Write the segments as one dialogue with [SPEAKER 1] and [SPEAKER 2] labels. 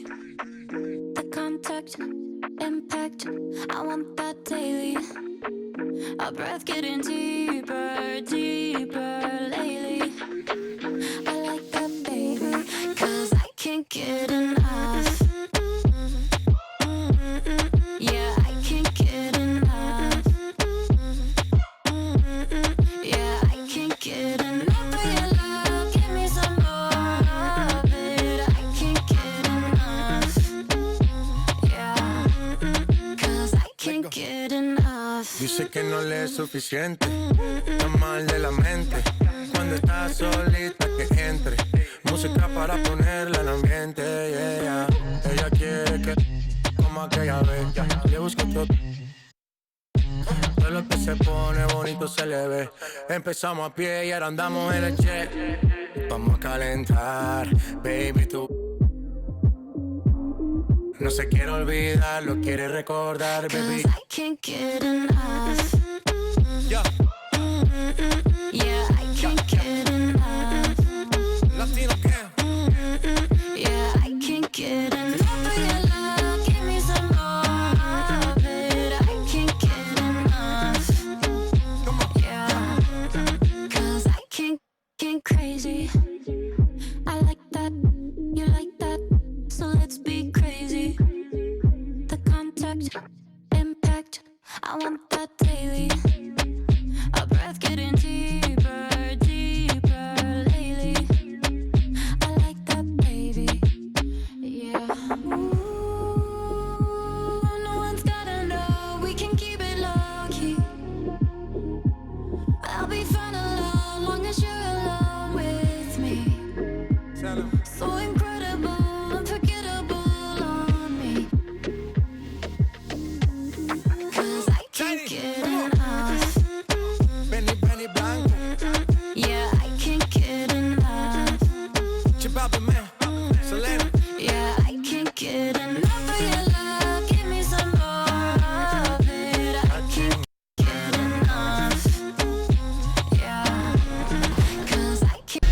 [SPEAKER 1] The contact, impact, I want that daily. Our breath getting deeper, deeper lately. I like that, baby, 'cause I can't get enough. Yeah, I can't get enough. Yeah, I can't get enough of your love. Give me some more of it. I can't get enough. Yeah, 'cause I can't get enough.
[SPEAKER 2] Dice que no le es suficiente, está mal de la mente. Cuando está solita que entre, música para ponerla en ambiente, yeah. Ella quiere que como aquella vez, le busco todo. Todo lo que se pone bonito se le ve. Empezamos a pie y ahora andamos en el jet. Vamos a calentar, baby, tú. No se quiere olvidar, lo quiere recordar, baby.
[SPEAKER 1] 'Cause I can't get enough.
[SPEAKER 2] Yeah.
[SPEAKER 1] Yeah, I can't get enough.
[SPEAKER 2] Latino can.
[SPEAKER 1] Yeah, I can't get enough of your love. Give me some more of it. I can't get enough. Yeah, 'cause I can't get crazy. I like that, you like that, so let's be crazy. The contact, impact, I want that daily. Our breath getting deeper, deeper lately. I like that, baby. Yeah. Ooh, no one's gotta know. We can keep it low key. I'll be fine alone, long as you're alone with me. So incredible, unforgettable on me. 'Cause I can't get enough.
[SPEAKER 2] Benny Blanco.
[SPEAKER 1] Yeah, I can't get enough.
[SPEAKER 2] Chipapi man, Selena.
[SPEAKER 1] Yeah, I can't get enough of your love. Give me some more of it. I can't get enough. Yeah, 'cause I can't.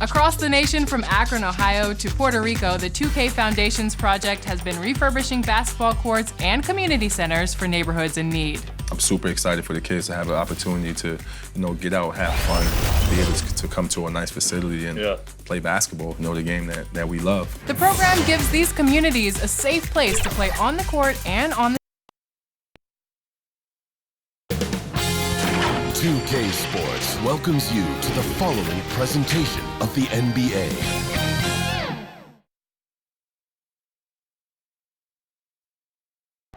[SPEAKER 3] Across the nation, from Akron, Ohio to Puerto Rico, the 2K Foundations project has been refurbishing basketball courts and community centers for neighborhoods in need.
[SPEAKER 4] I'm super excited for the kids to have an opportunity to, get out, have fun, be able to come to a nice facility and play basketball, the game that we love.
[SPEAKER 3] The program gives these communities a safe place to play on the court and on the
[SPEAKER 5] 2K Sports welcomes you to the following presentation of the NBA.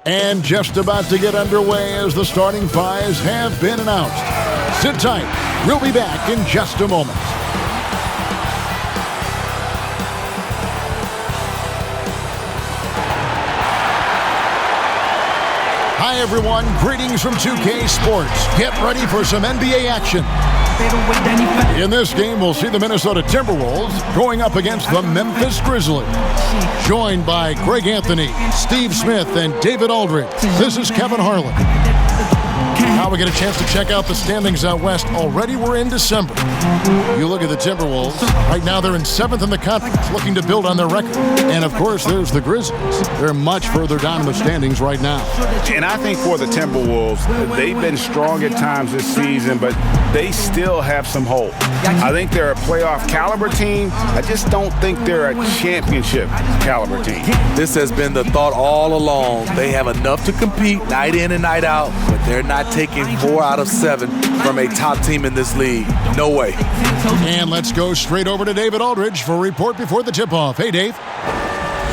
[SPEAKER 6] And just about to get underway as the starting fives have been announced. Sit tight. We'll be back in just a moment. Hi, everyone. Greetings from 2K Sports. Get ready for some NBA action. In this game, we'll see the Minnesota Timberwolves going up against the Memphis Grizzlies. Joined by Karl-Anthony, Steve Smith, and David Aldridge. This is Kevin Harlan. Now we get a chance to check out the standings out west. Already we're in December. You look at the Timberwolves. Right now they're in 7th in the conference, looking to build on their record. And of course, there's the Grizzlies. They're much further down in the standings right now.
[SPEAKER 7] And I think for the Timberwolves, they've been strong at times this season, but they still have some hope. I think they're a playoff caliber team. I just don't think they're a championship caliber team.
[SPEAKER 8] This has been the thought all along. They have enough to compete night in and night out, but they're not taking 4 out of 7 from a top team in this league. No way.
[SPEAKER 6] And let's go straight over to David Aldridge for a report before the tip-off. Hey, Dave.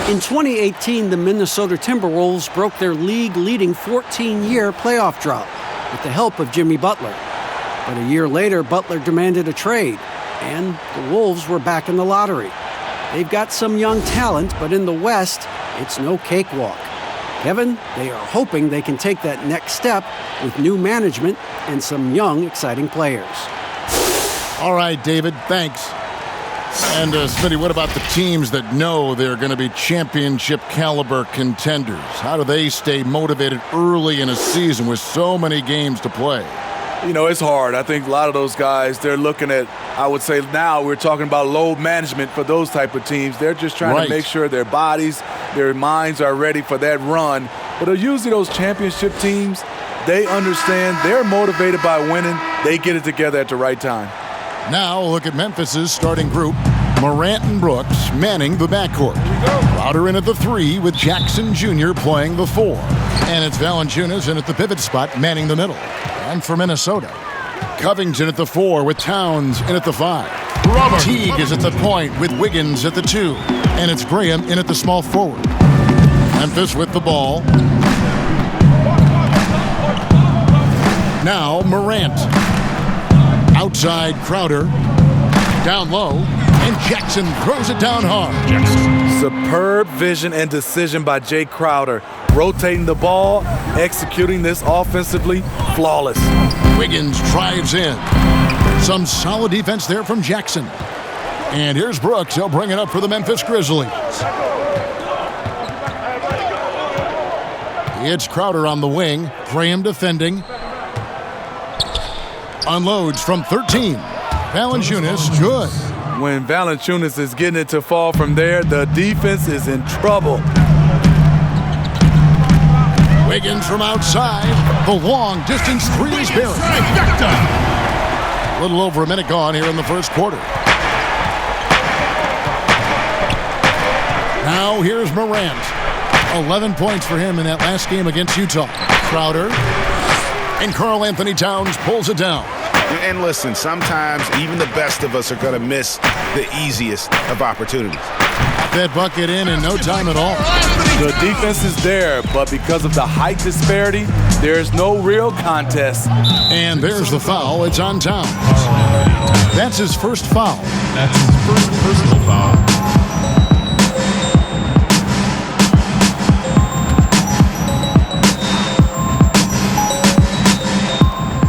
[SPEAKER 9] In 2018, the Minnesota Timberwolves broke their league-leading 14-year playoff drought with the help of Jimmy Butler. But a year later, Butler demanded a trade, and the Wolves were back in the lottery. They've got some young talent, but in the West, it's no cakewalk. Kevin, they are hoping they can take that next step with new management and some young, exciting players.
[SPEAKER 6] All right, David, thanks. And, Smitty, what about the teams that know they're going to be championship-caliber contenders? How do they stay motivated early in a season with so many games to play?
[SPEAKER 8] You know, it's hard. I think a lot of those guys, they're looking at, I would say now we're talking about load management for those type of teams. They're just trying to make sure their bodies, their minds are ready for that run. But usually those championship teams, they understand, they're motivated by winning. They get it together at the right time.
[SPEAKER 6] Now look at Memphis's starting group. Morant and Brooks manning the backcourt. Crowder in at the 3 with Jackson Jr. playing the 4. And it's Valanciunas in at the pivot spot manning the middle. And for Minnesota, Covington at the 4 with Towns in at the 5. Teague is at the point with Wiggins at the 2. And it's Graham in at the small forward. Memphis with the ball. Now Morant. Outside Crowder. Down low. And Jackson throws it down hard.
[SPEAKER 8] Superb vision and decision by Jay Crowder. Rotating the ball, executing this offensively, flawless.
[SPEAKER 6] Wiggins drives in. Some solid defense there from Jackson. And here's Brooks. He'll bring it up for the Memphis Grizzlies. It's Crowder on the wing. Graham defending. Unloads from 13. Valanciunas, good.
[SPEAKER 8] When Valanciunas is getting it to fall from there, the defense is in trouble.
[SPEAKER 6] Wiggins from outside. The long distance 3 is buried. A little over a minute gone here in the first quarter. Now here's Morant. 11 points for him in that last game against Utah. Crowder. And Karl-Anthony Towns pulls it down.
[SPEAKER 7] And listen, sometimes even the best of us are going to miss the easiest of opportunities.
[SPEAKER 6] That bucket in no time at all.
[SPEAKER 8] The defense is there, but because of the height disparity, there's no real contest.
[SPEAKER 6] And there's the foul. It's on Towns. That's his first foul.
[SPEAKER 4] That's his first personal foul.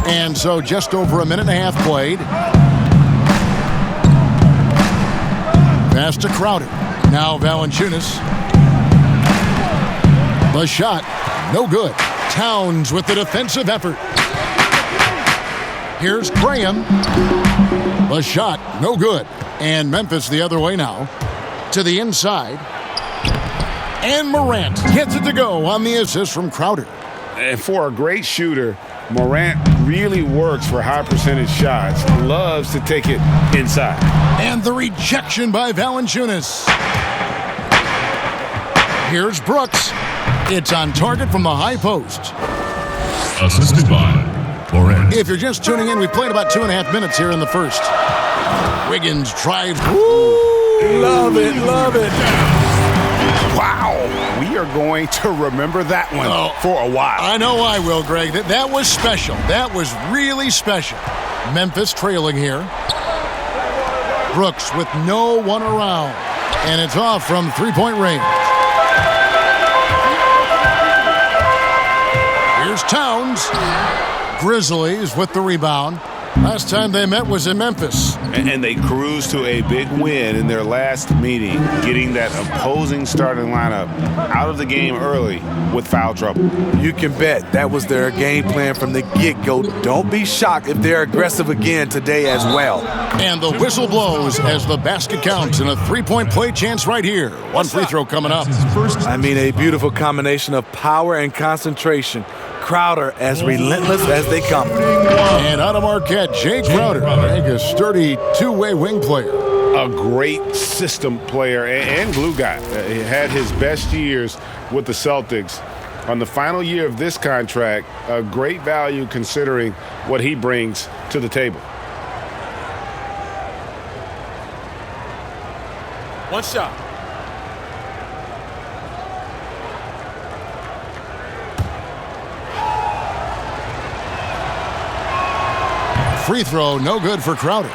[SPEAKER 6] And so just over a minute and a half played. Pass to Crowder. Now Valanciunas. The shot, no good. Towns with the defensive effort. Here's Graham. The shot, no good. And Memphis the other way now. To the inside. And Morant gets it to go on the assist from Crowder.
[SPEAKER 7] And for a great shooter, Morant really works for high percentage shots. Loves to take it inside.
[SPEAKER 6] And the rejection by Valanciunas. Here's Brooks. It's on target from the high post.
[SPEAKER 5] Assisted by Morant.
[SPEAKER 6] If you're just tuning in, we've played about 2.5 minutes here in the first. Wiggins drives. Woo!
[SPEAKER 8] Love it, love it.
[SPEAKER 7] Wow. We are going to remember that one for a while.
[SPEAKER 6] I know I will, Greg. That was special. That was really special. Memphis trailing here. Brooks with no one around. And it's off from three-point range. Here's Towns. Grizzlies with the rebound. Last time they met was in Memphis.
[SPEAKER 7] And they cruised to a big win in their last meeting, getting that opposing starting lineup out of the game early with foul trouble.
[SPEAKER 8] You can bet that was their game plan from the get-go. Don't be shocked if they're aggressive again today as well.
[SPEAKER 6] And the whistle blows as the basket counts and a three-point play chance right here. One free throw coming up.
[SPEAKER 8] I mean, a beautiful combination of power and concentration. Crowder as relentless as they come.
[SPEAKER 6] And out of Marquette, Jay Crowder, a sturdy two-way wing player.
[SPEAKER 7] A great system player and glue guy. He had his best years with the Celtics. On the final year of this contract, a great value considering what he brings to the table.
[SPEAKER 8] One shot.
[SPEAKER 6] Free throw, no good for Crowder.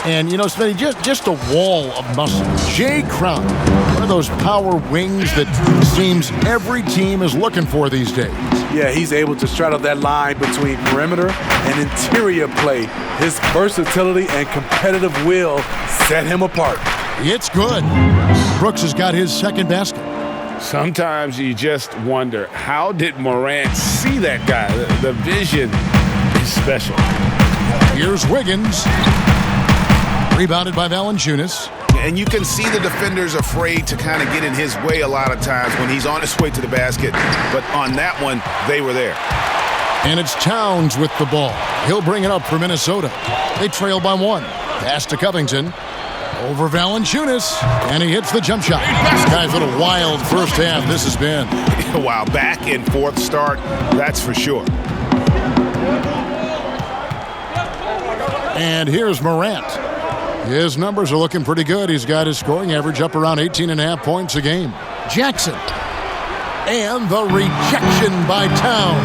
[SPEAKER 6] And, you know, Smitty, just a wall of muscle. Jay Crowder, one of those power wings that seems every team is looking for these days.
[SPEAKER 8] Yeah, he's able to straddle that line between perimeter and interior play. His versatility and competitive will set him apart.
[SPEAKER 6] It's good. Brooks has got his second basket.
[SPEAKER 7] Sometimes you just wonder, how did Morant see that guy? The vision is special.
[SPEAKER 6] Here's Wiggins. Rebounded by Valanciunas.
[SPEAKER 7] And you can see the defenders afraid to kind of get in his way a lot of times when he's on his way to the basket. But on that one, they were there.
[SPEAKER 6] And it's Towns with the ball. He'll bring it up for Minnesota. They trail by 1. Pass to Covington. Over Valanciunas. And he hits the jump shot. This guy's a little wild first half this has been.
[SPEAKER 7] Wow, back and forth start, that's for sure.
[SPEAKER 6] And here's Morant. His numbers are looking pretty good. He's got his scoring average up around 18.5 points a game. Jackson. And the rejection by Towns.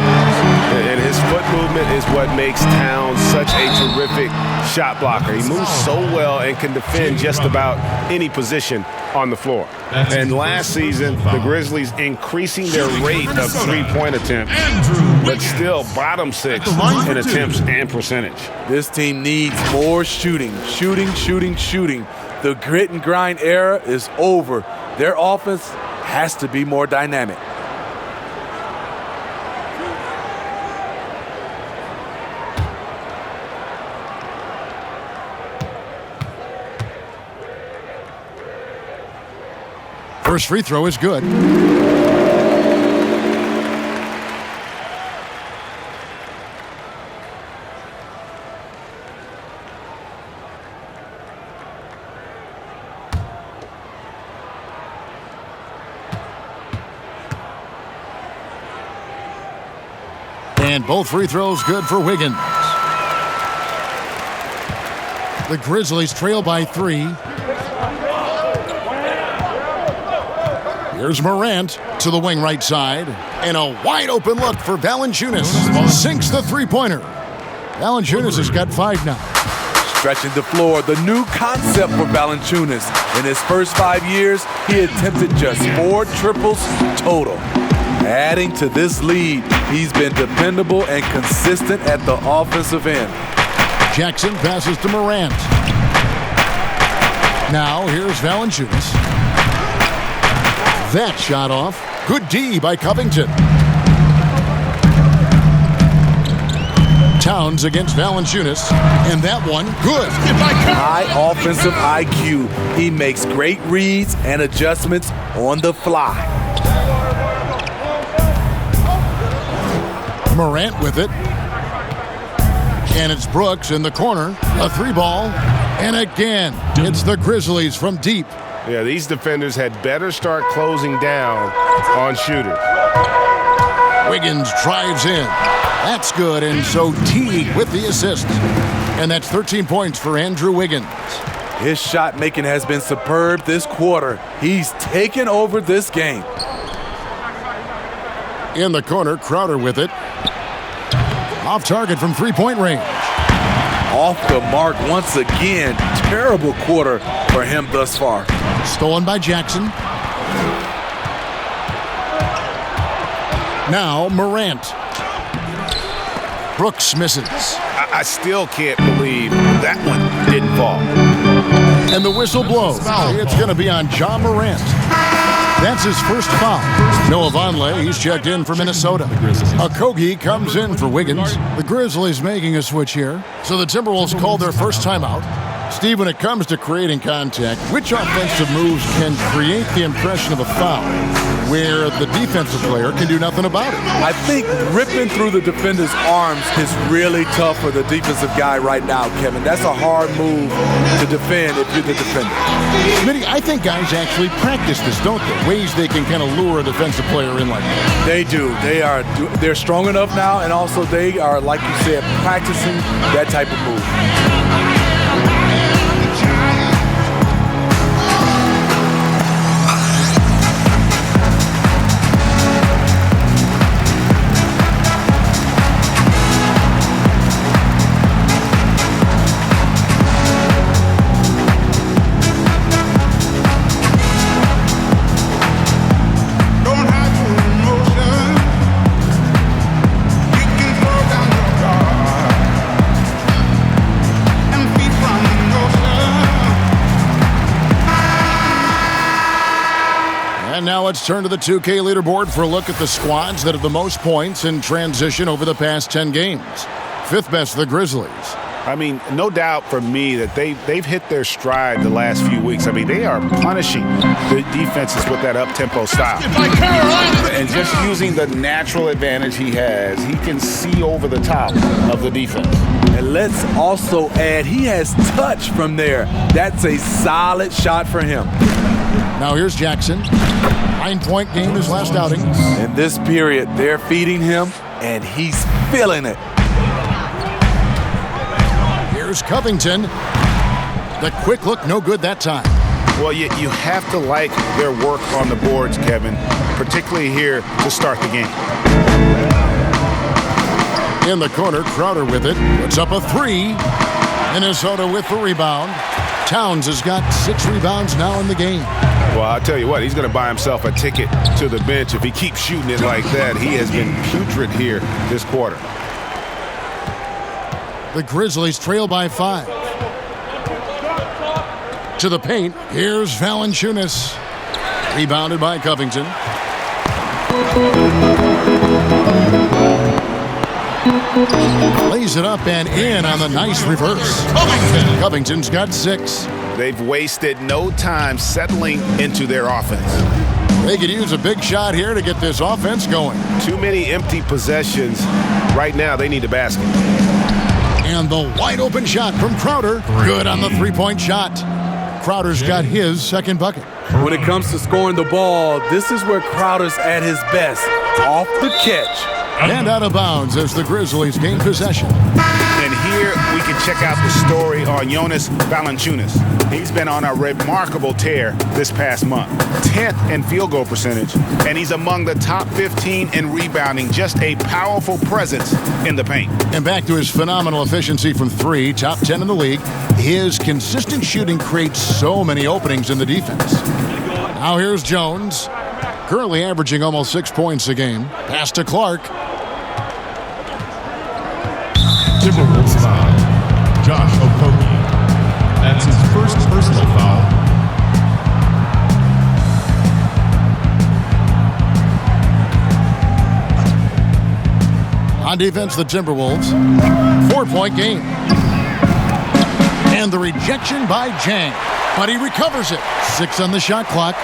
[SPEAKER 7] And his foot movement is what makes Towns such a terrific shot blocker. He moves so well and can defend just about any position on the floor. And last season, the Grizzlies increasing their rate of three-point attempts, but still bottom 6 in attempts and percentage.
[SPEAKER 8] This team needs more shooting. Shooting. The grit and grind era is over. Their offense has to be more dynamic.
[SPEAKER 6] First free throw is good. And both free throws good for Wiggins. The Grizzlies trail by 3. Here's Morant to the wing right side. And a wide open look for Valanciunas. Sinks the three-pointer. Valanciunas has got 5 now.
[SPEAKER 8] Stretching the floor, the new concept for Valanciunas. In his first 5 years, he attempted just 4 triples total. Adding to this lead, he's been dependable and consistent at the offensive end.
[SPEAKER 6] Jackson passes to Morant. Now here's Valanciunas. That shot off. Good D by Covington. Towns against Valanciunas. And that one, good.
[SPEAKER 8] High offensive IQ. He makes great reads and adjustments on the fly.
[SPEAKER 6] Morant with it. And it's Brooks in the corner. A 3-ball. And again, it's the Grizzlies from deep.
[SPEAKER 7] Yeah, these defenders had better start closing down on shooters.
[SPEAKER 6] Wiggins drives in. That's good, and so Teague with the assist. And that's 13 points for Andrew Wiggins.
[SPEAKER 8] His shot making has been superb this quarter. He's taken over this game.
[SPEAKER 6] In the corner, Crowder with it. Off target from three-point range.
[SPEAKER 8] Off the mark once again. Terrible quarter for him thus far.
[SPEAKER 6] Stolen by Jackson. Now Morant. Brooks misses.
[SPEAKER 7] I still can't believe that one didn't fall.
[SPEAKER 6] And the whistle blows. It's going to be on Ja Morant. That's his first foul. Noah Vonleh, he's checked in for Minnesota. Okogie comes in for Wiggins. The Grizzlies making a switch here. So the Timberwolves called their first timeout. Steve, when it comes to creating contact, which offensive moves can create the impression of a foul where the defensive player can do nothing about it?
[SPEAKER 8] I think ripping through the defender's arms is really tough for the defensive guy right now, Kevin. That's a hard move to defend if you're the defender.
[SPEAKER 6] Smitty, I think guys actually practice this, don't they? Ways they can kind of lure a defensive player in like that.
[SPEAKER 8] They do. They're strong enough now, and also they are, like you said, practicing that type of move.
[SPEAKER 6] Now let's turn to the 2K leaderboard for a look at the squads that have the most points in transition over the past 10 games. Fifth best, the Grizzlies.
[SPEAKER 7] I mean, no doubt for me that they've hit their stride the last few weeks. I mean, they are punishing the defenses with that up-tempo style. And just using the natural advantage he has, he can see over the top of the defense.
[SPEAKER 8] And let's also add, he has touch from there. That's a solid shot for him.
[SPEAKER 6] Now here's Jackson. 9-point game his last outing.
[SPEAKER 8] In this period, they're feeding him, and he's feeling it.
[SPEAKER 6] Here's Covington. The quick look, no good that time.
[SPEAKER 7] Well, you have to like their work on the boards, Kevin, particularly here to start the game.
[SPEAKER 6] In the corner, Crowder with it. Puts up a three. Minnesota with the rebound. Towns has got 6 rebounds now in the game.
[SPEAKER 7] Well, I'll tell you what, he's going to buy himself a ticket to the bench if he keeps shooting it like that. He has been putrid here this quarter.
[SPEAKER 6] The Grizzlies trail by 5. To the paint, here's Valanciunas. Rebounded by Covington. Lays it up and in on the nice reverse. Covington's got 6.
[SPEAKER 7] They've wasted no time settling into their offense.
[SPEAKER 6] They could use a big shot here to get this offense going.
[SPEAKER 7] Too many empty possessions. Right now, they need a basket.
[SPEAKER 6] And the wide open shot from Crowder. Good on the three-point shot. Crowder's got his second bucket.
[SPEAKER 8] When it comes to scoring the ball, this is where Crowder's at his best. Off the catch.
[SPEAKER 6] And out of bounds as the Grizzlies gain possession.
[SPEAKER 7] And here we can check out the story on Jonas Valanciunas. He's been on a remarkable tear this past month. 10th in field goal percentage, and he's among the top 15 in rebounding. Just a powerful presence in the paint.
[SPEAKER 6] And back to his phenomenal efficiency from 3, top 10 in the league. His consistent shooting creates so many openings in the defense. Now here's Jones, currently averaging almost 6 points a game. Pass to Clark.
[SPEAKER 10] Timberwolves foul. Josh Okogie. That's his first personal foul.
[SPEAKER 6] On defense, the Timberwolves. 4-point game. And the rejection by Jang. But he recovers it. 6 on the shot clock.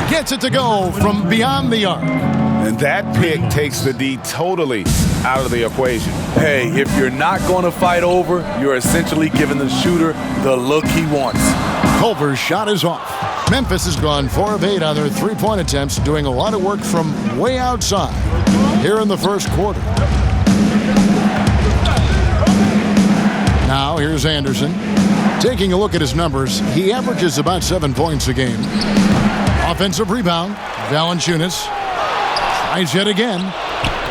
[SPEAKER 6] Gets it to go from beyond the arc.
[SPEAKER 7] And that pick takes the D totally out of the equation.
[SPEAKER 8] Hey, if you're not going to fight over, you're essentially giving the shooter the look he wants.
[SPEAKER 6] Culver's shot is off. Memphis has gone 4 of 8 on their three-point attempts, doing a lot of work from way outside here in the first quarter. Now here's Anderson. Taking a look at his numbers, he averages about 7 points a game. Offensive rebound, Valanciunas. Tries yet again,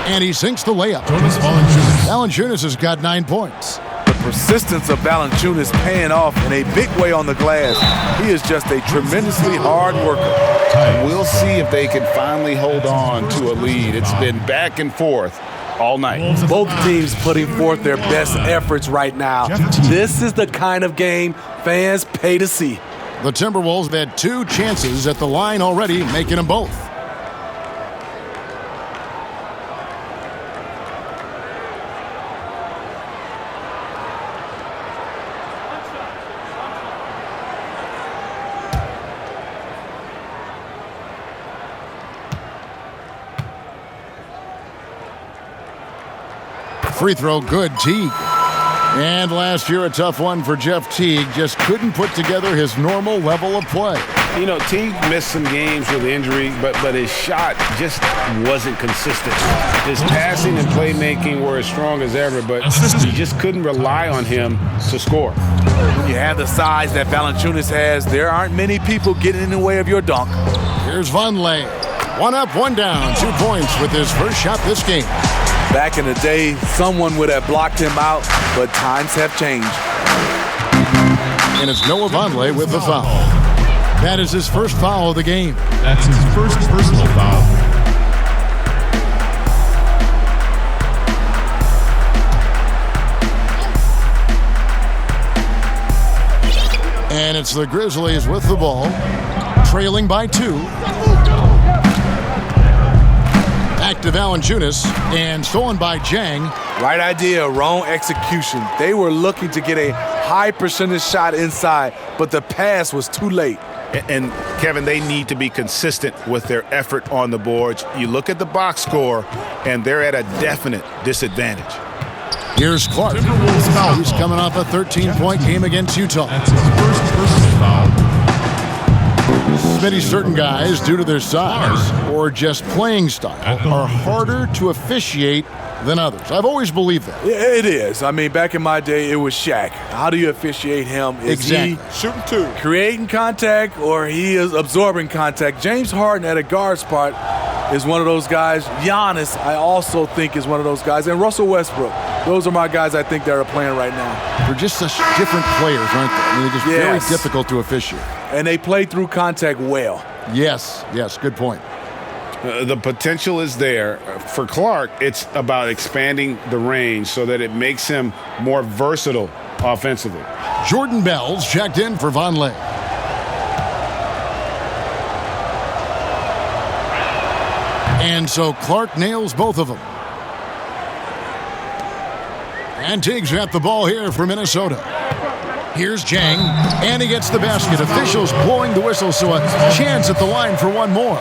[SPEAKER 6] and he sinks the layup. Valanciunas has got 9 points.
[SPEAKER 8] The persistence of Valanciunas paying off in a big way on the glass. He is just a tremendously hard worker.
[SPEAKER 7] We'll see if they can finally hold on to a lead. It's been back and forth all night.
[SPEAKER 8] Both teams putting forth their best efforts right now. This is the kind of game fans pay to see.
[SPEAKER 6] The Timberwolves have had 2 chances at the line already, making them both. Free throw, good, Teague. And last year, a tough one for Jeff Teague. Just couldn't put together his normal level of play.
[SPEAKER 7] You know, Teague missed some games with injury, but his shot just wasn't consistent. His passing and playmaking were as strong as ever, but you just couldn't rely on him to score.
[SPEAKER 8] When you have the size that Valanciunas has, there aren't many people getting in the way of your dunk.
[SPEAKER 6] Here's Vonleh. 1 up, 1 down, 2 points with his first shot this game.
[SPEAKER 8] Back in the day, someone would have blocked him out, but times have changed.
[SPEAKER 6] And it's Noah Vonleh with the foul. That is his first foul of the game.
[SPEAKER 10] That's his first personal foul.
[SPEAKER 6] And it's the Grizzlies with the ball, trailing by 2. Back to Valanciunas, and stolen by Jang.
[SPEAKER 8] Right idea, wrong execution. They were looking to get a high percentage shot inside, but the pass was too late.
[SPEAKER 7] And Kevin, they need to be consistent with their effort on the boards. You look at the box score, and they're at a definite disadvantage.
[SPEAKER 6] Here's Clark. He's coming off a 13-point game against Utah.
[SPEAKER 10] That's his first personal foul.
[SPEAKER 6] Many certain guys, due to their size or just playing style, are harder to officiate than others. I've always believed that.
[SPEAKER 8] Yeah, it is. I mean, back in my day, it was Shaq. How do you officiate him? Is he
[SPEAKER 7] shooting two,
[SPEAKER 8] creating contact, or he is absorbing contact? James Harden at a guard spot is one of those guys. Jonas, I also think, is one of those guys. And Russell Westbrook. Those are my guys I think that are playing right now.
[SPEAKER 6] They're just such different players, aren't they? I mean, they're just very difficult to officiate.
[SPEAKER 8] And they play through contact well.
[SPEAKER 6] Yes, good point.
[SPEAKER 7] The potential is there. For Clark, it's about expanding the range so that it makes him more versatile offensively.
[SPEAKER 6] Jordan Bell's checked in for Vonleh. And so Clark nails both of them. And Teague's got the ball here for Minnesota. Here's Jang, and he gets the basket. Officials blowing the whistle, so a chance at the line for one more.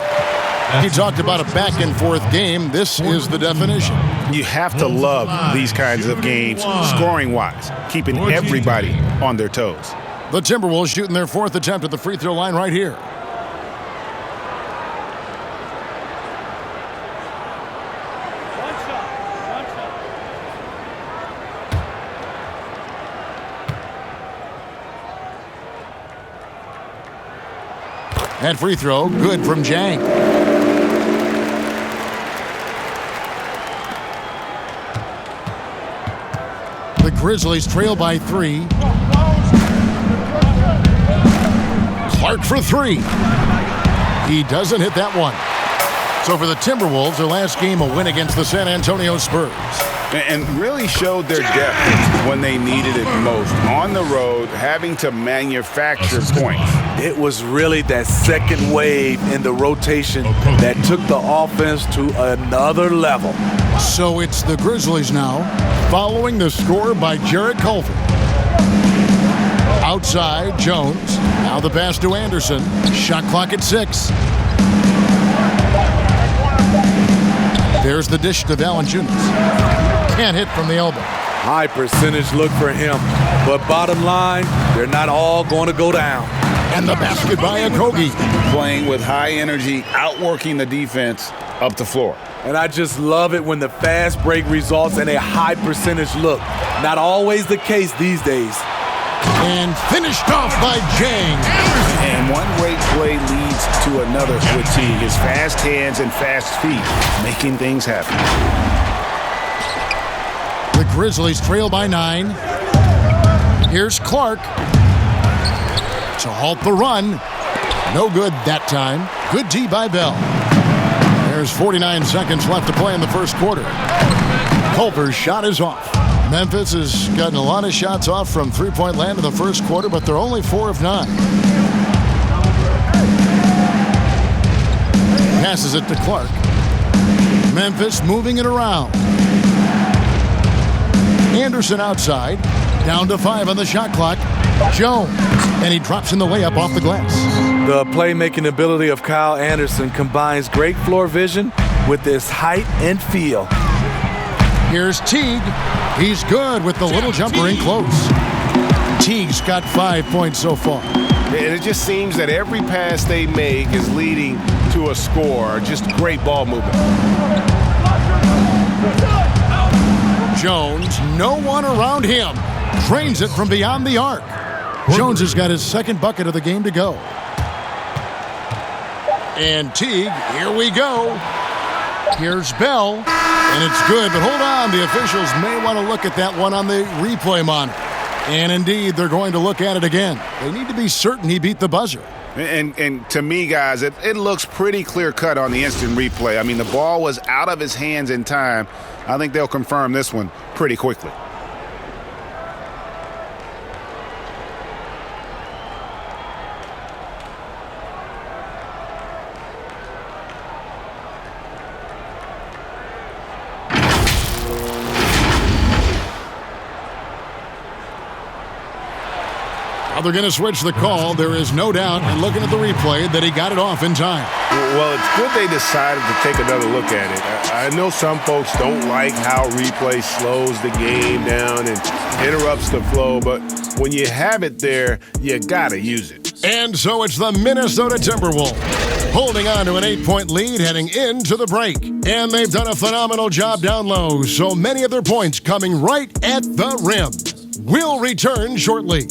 [SPEAKER 6] He talked about a back-and-forth game. This is the definition.
[SPEAKER 7] You have to love these kinds of games, scoring-wise, keeping everybody on their toes.
[SPEAKER 6] The Timberwolves shooting their fourth attempt at the free throw line right here. That free throw, good from Jang. The Grizzlies trail by 3. Clark for 3. He doesn't hit that one. So for the Timberwolves, their last game, a win against the San Antonio Spurs.
[SPEAKER 7] And really showed their depth when they needed it most. On the road, having to manufacture points.
[SPEAKER 8] It was really that second wave in the rotation that took the offense to another level.
[SPEAKER 6] So it's the Grizzlies now, following the score by Jarrett Culver. Outside, Jones. Now the pass to Anderson. Shot clock at 6. There's the dish to Valanciunas. Can't hit from the elbow.
[SPEAKER 8] High percentage look for him. But bottom line, they're not all going to go down.
[SPEAKER 6] And the basket by Okogie.
[SPEAKER 7] Playing with high energy, outworking the defense up the floor.
[SPEAKER 8] And I just love it when the fast break results in a high percentage look. Not always the case these days.
[SPEAKER 6] And finished off by Jang.
[SPEAKER 7] And one great play leads to another with Teague. His fast hands and fast feet, making things happen.
[SPEAKER 6] The Grizzlies trail by 9. Here's Clark to halt the run. No good that time. Good D by Bell. There's 49 seconds left to play in the first quarter. Culver's shot is off. Memphis has gotten a lot of shots off from three-point land in the first quarter, but they're only 4 of 9. Passes it to Clark. Memphis moving it around. Anderson outside. Down to 5 on the shot clock. Jones. And he drops in the layup off the glass.
[SPEAKER 8] The playmaking ability of Kyle Anderson combines great floor vision with his height and feel.
[SPEAKER 6] Here's Teague. He's good with the little jumper in close. Teague's got 5 points so far.
[SPEAKER 7] And it just seems that every pass they make is leading to a score. Just great ball movement.
[SPEAKER 6] Jones, no one around him. Drains it from beyond the arc. Jones has got his second bucket of the game to go. And Teague, here we go. Here's Bell, and it's good, but hold on. The officials may want to look at that one on the replay monitor. And indeed, they're going to look at it again. They need to be certain he beat the buzzer.
[SPEAKER 7] And to me, guys, it looks pretty clear-cut on the instant replay. I mean, the ball was out of his hands in time. I think they'll confirm this one pretty quickly.
[SPEAKER 6] Well, they're going to switch the call. There is no doubt, and looking at the replay, that he got it off in time.
[SPEAKER 7] Well, it's good they decided to take another look at it. I know some folks don't like how replay slows the game down and interrupts the flow, but when you have it there, you got to use it.
[SPEAKER 6] And so it's the Minnesota Timberwolves holding on to an 8-point lead heading into the break. And they've done a phenomenal job down low, so many of their points coming right at the rim. We'll return shortly.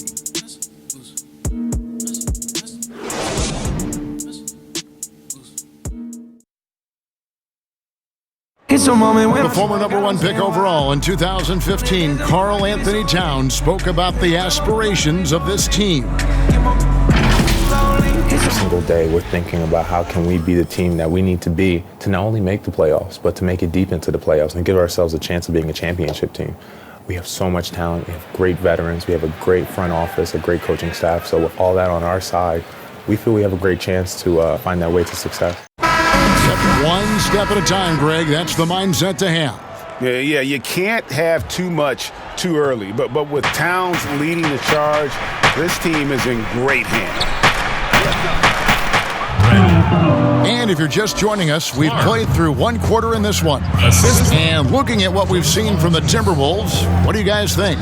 [SPEAKER 6] The former number 1 pick overall in 2015, Karl-Anthony Towns, spoke about the aspirations of this team.
[SPEAKER 11] Every single day we're thinking about how can we be the team that we need to be to not only make the playoffs, but to make it deep into the playoffs and give ourselves a chance of being a championship team. We have so much talent, we have great veterans, we have a great front office, a great coaching staff. So with all that on our side, we feel we have a great chance to find that way to success.
[SPEAKER 6] One step at a time, Greg. That's the mindset to have.
[SPEAKER 7] Yeah, you can't have too much too early. But with Towns leading the charge, this team is in great hands.
[SPEAKER 6] And if you're just joining us, we've played through one quarter in this one. And looking at what we've seen from the Timberwolves, what do you guys think?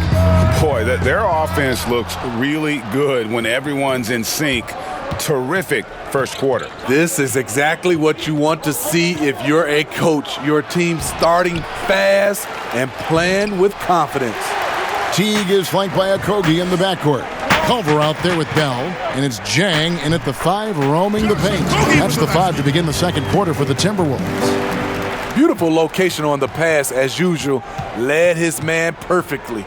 [SPEAKER 7] Boy, their offense looks really good when everyone's in sync. Terrific first quarter.
[SPEAKER 8] This is exactly what you want to see if you're a coach. Your team starting fast and playing with confidence.
[SPEAKER 6] Teague is flanked by Okogie in the backcourt. Culver out there with Bell, and it's Jang in at the 5 roaming the paint. That's the 5 to begin the second quarter for the Timberwolves.
[SPEAKER 8] Beautiful location on the pass as usual. Led his man perfectly.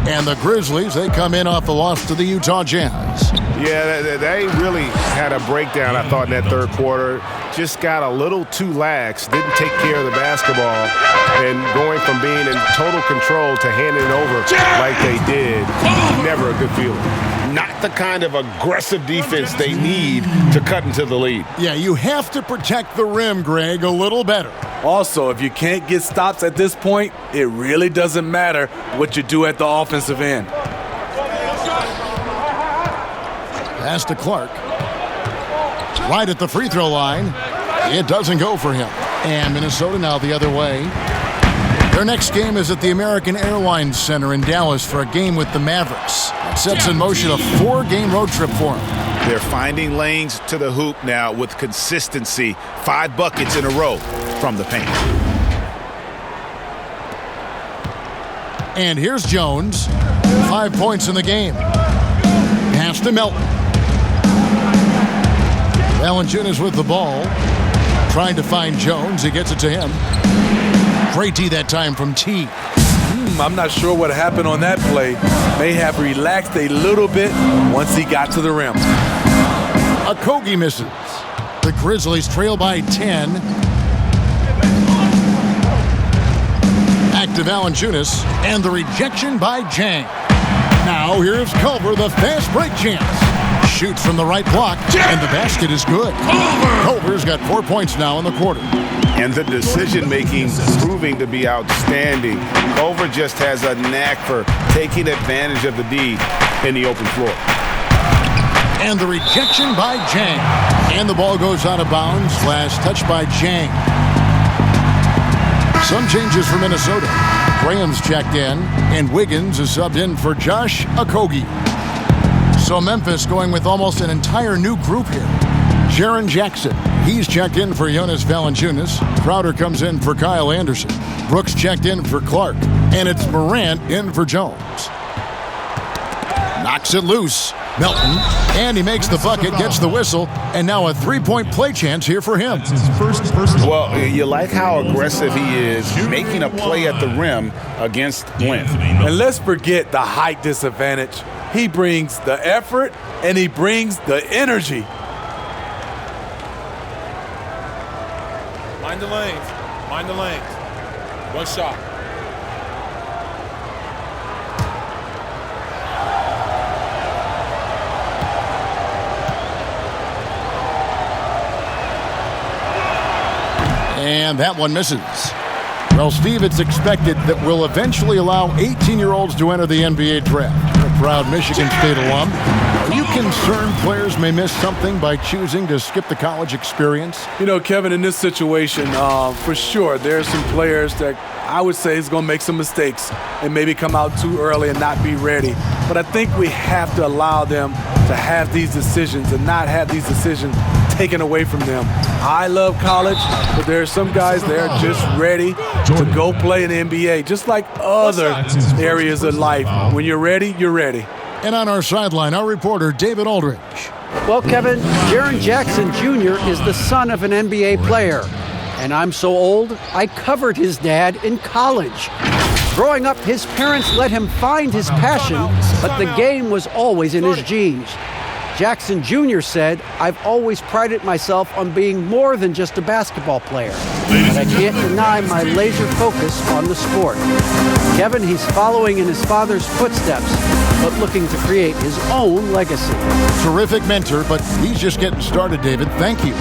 [SPEAKER 6] And the Grizzlies, they come in off the loss to the Utah Jazz.
[SPEAKER 7] Yeah, they really had a breakdown, I thought, in that third quarter. Just got a little too lax, didn't take care of the basketball, and going from being in total control to handing it over like they did, never a good feeling. Not the kind of aggressive defense they need to cut into the lead.
[SPEAKER 6] Yeah, you have to protect the rim, Greg, a little better.
[SPEAKER 8] Also, if you can't get stops at this point, it really doesn't matter what you do at the offensive end.
[SPEAKER 6] Pass to Clark. Right at the free throw line. It doesn't go for him. And Minnesota now the other way. Their next game is at the American Airlines Center in Dallas for a game with the Mavericks. That sets in motion a 4-game road trip for them.
[SPEAKER 7] They're finding lanes to the hoop now with consistency. 5 buckets in a row from the paint.
[SPEAKER 6] And here's Jones. 5 points in the game. Pass to Melton. Valanciunas with the ball. Trying to find Jones. He gets it to him. Great D that time from T.
[SPEAKER 8] I'm not sure what happened on that play. May have relaxed a little bit once he got to the rim.
[SPEAKER 6] Okogie misses. The Grizzlies trail by 10. Back to Valanciunas. And the rejection by Jang. Now here's Culver, the fast break chance. Shoots from the right block, and the basket is good. Culver's got 4 points now in the quarter.
[SPEAKER 7] And the decision-making proving to be outstanding. Culver just has a knack for taking advantage of the D in the open floor.
[SPEAKER 6] And the rejection by Jang. And the ball goes out of bounds. Last touch by Jang. Some changes for Minnesota. Graham's checked in, and Wiggins is subbed in for Josh Okogie. So Memphis going with almost an entire new group here. Jaren Jackson, he's checked in for Jonas Valanciunas. Crowder comes in for Kyle Anderson. Brooks checked in for Clark. And it's Morant in for Jones. Knocks it loose. Melton, and he makes the bucket, gets the whistle, and now a 3-point play chance here for him.
[SPEAKER 7] Well, you like how aggressive he is, making a play at the rim against length.
[SPEAKER 8] And let's forget the height disadvantage. He brings the effort, and he brings the energy.
[SPEAKER 12] Mind the lanes. Mind the lanes. One shot.
[SPEAKER 6] And that one misses. Well, Steve, it's expected that we'll eventually allow 18-year-olds to enter the NBA draft. proud Michigan State alum. Are you concerned players may miss something by choosing to skip the college experience?
[SPEAKER 8] You know, Kevin, in this situation, for sure, there are some players that I would say is going to make some mistakes and maybe come out too early and not be ready. But I think we have to allow them to have these decisions and not have these decisions taken away from them. I love college, but there are some guys that are just ready to go play in the NBA, just like other areas of life. When you're ready, you're ready.
[SPEAKER 6] And on our sideline, our reporter, David Aldridge.
[SPEAKER 9] Well, Kevin, Jaren Jackson Jr. is the son of an NBA player. And I'm so old, I covered his dad in college. Growing up, his parents let him find his passion, but the game was always in his genes. Jackson Jr. said, "I've always prided myself on being more than just a basketball player, but I can't deny my laser focus on the sport." Kevin, he's following in his father's footsteps, but looking to create his own legacy.
[SPEAKER 6] Terrific mentor, but he's just getting started, David. Thank you.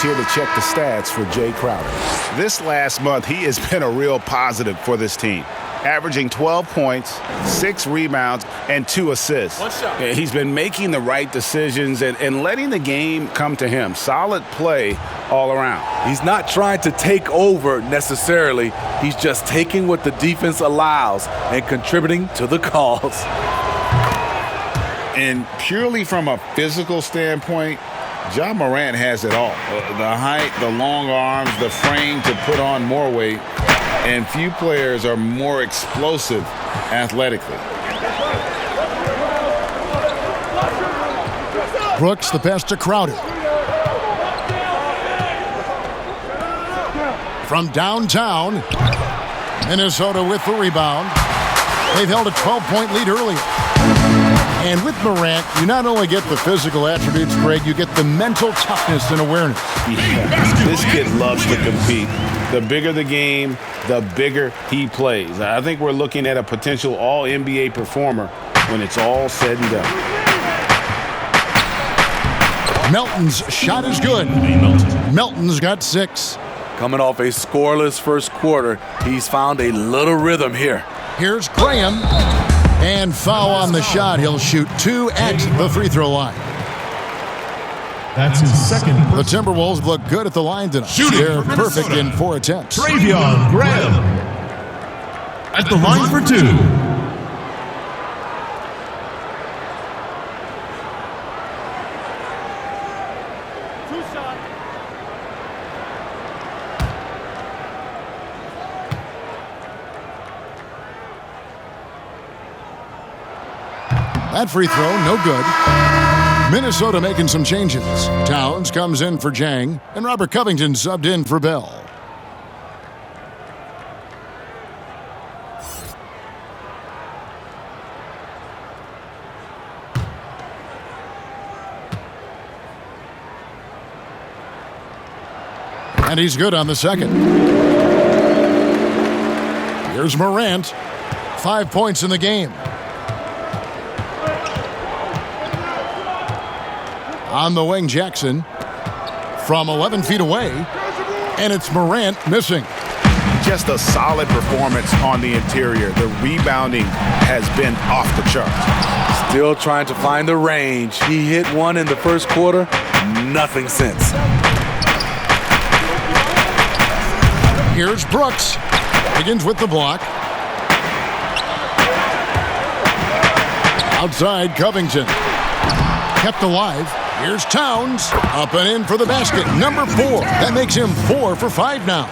[SPEAKER 7] Here to check the stats for Jay Crowder. This last month, he has been a real positive for this team, averaging 12 points, 6 rebounds, and 2 assists. He's been making the right decisions and letting the game come to him. Solid play all around.
[SPEAKER 8] He's not trying to take over necessarily. He's just taking what the defense allows and contributing to the cause.
[SPEAKER 7] And purely from a physical standpoint, Ja Morant has it all. The height, the long arms, the frame to put on more weight, and few players are more explosive athletically.
[SPEAKER 6] Brooks, the pass to Crowder. From downtown, Minnesota with the rebound. They've held a 12-point lead earlier. And with Morant, you not only get the physical attributes, Greg, you get the mental toughness and awareness.
[SPEAKER 7] Yeah. This kid loves to compete. The bigger the game, the bigger he plays. I think we're looking at a potential all-NBA performer when it's all said and done.
[SPEAKER 6] Melton's shot is good. Melton's got 6.
[SPEAKER 8] Coming off a scoreless first quarter, he's found a little rhythm here.
[SPEAKER 6] Here's Graham. And foul on the shot. He'll shoot 2 at the free throw line.
[SPEAKER 10] That's his second.
[SPEAKER 6] The Timberwolves look good at the line tonight. They're perfect in 4 attempts.
[SPEAKER 10] Travion Graham at the line for 2.
[SPEAKER 6] That free throw, no good. Minnesota making some changes. Towns comes in for Jang, and Robert Covington subbed in for Bell. And he's good on the second. Here's Morant. 5 points in the game. On the wing, Jackson from 11 feet away, and it's Morant missing.
[SPEAKER 7] Just a solid performance on the interior. The rebounding has been off the charts.
[SPEAKER 8] Still trying to find the range. He hit one in the first quarter, nothing since.
[SPEAKER 6] Here's Brooks. Begins with the block. Outside, Covington. Kept alive. Here's Towns. Up and in for the basket. Number 4. That makes him 4 for 5 now.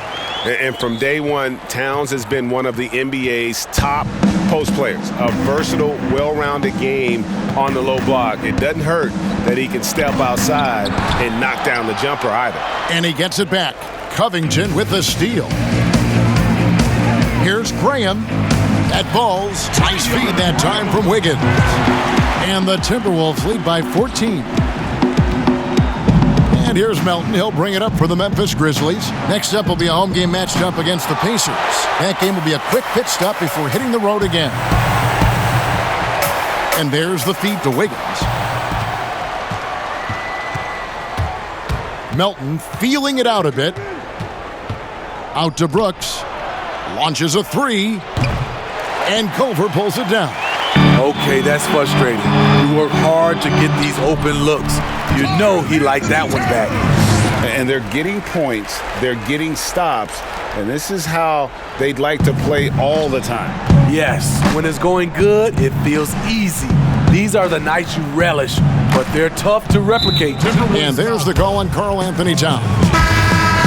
[SPEAKER 7] And from day one, Towns has been one of the NBA's top post players. A versatile, well-rounded game on the low block. It doesn't hurt that he can step outside and knock down the jumper either.
[SPEAKER 6] And he gets it back. Covington with the steal. Here's Graham. That ball's nice feed that time from Wiggins. And the Timberwolves lead by 14. And here's Melton. He'll bring it up for the Memphis Grizzlies. Next up will be a home game matched up against the Pacers. That game will be a quick pit stop before hitting the road again. And there's the feed to Wiggins. Melton feeling it out a bit. Out to Brooks. Launches a three. And Culver pulls it down.
[SPEAKER 8] Okay, that's frustrating. You work hard to get these open looks. You know he liked that one back.
[SPEAKER 7] And they're getting points. They're getting stops. And this is how they'd like to play all the time.
[SPEAKER 8] Yes, when it's going good, it feels easy. These are the nights you relish, but they're tough to replicate.
[SPEAKER 6] And there's the call on Karl-Anthony Towns.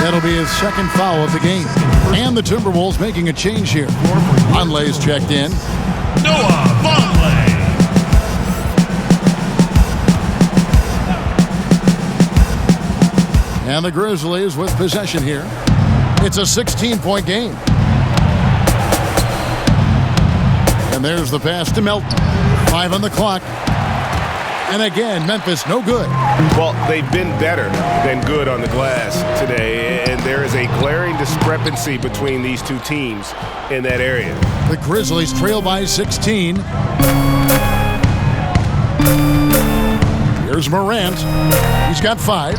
[SPEAKER 6] That'll be his second foul of the game. And the Timberwolves making a change here. Vonleh's checked in.
[SPEAKER 10] Noah Vonleh.
[SPEAKER 6] And the Grizzlies with possession here. It's a 16-point game. And there's the pass to Melton. 5 on the clock. And again, Memphis no good.
[SPEAKER 7] Well, they've been better than good on the glass today, and there is a glaring discrepancy between these two teams in that area.
[SPEAKER 6] The Grizzlies trail by 16. Here's Morant. He's got 5.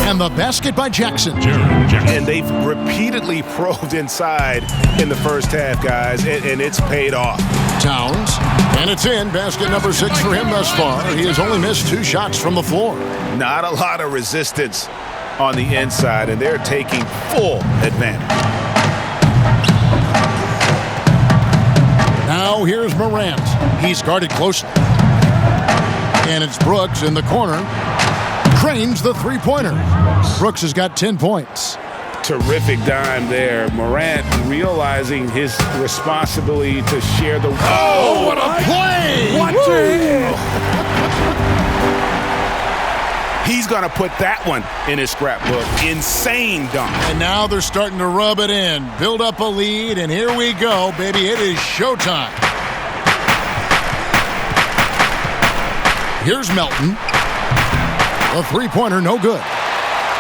[SPEAKER 6] And the basket by Jackson.
[SPEAKER 7] And they've repeatedly probed inside in the first half, guys, and it's paid off.
[SPEAKER 6] Towns. And it's in. Basket number 6 for him thus far. He has only missed 2 shots from the floor.
[SPEAKER 7] Not a lot of resistance on the inside, and they're taking full advantage.
[SPEAKER 6] Now here's Morant. He's guarded closely. And it's Brooks in the corner. Cranes the three-pointer. Brooks has got 10 points.
[SPEAKER 7] Terrific dime there. Morant realizing his responsibility to share the...
[SPEAKER 6] Oh, what a play!
[SPEAKER 7] What He's going to put that one in his scrapbook. Insane dunk.
[SPEAKER 6] And now they're starting to rub it in. Build up a lead, and here we go, baby. It is showtime. Here's Melton. A three-pointer, no good.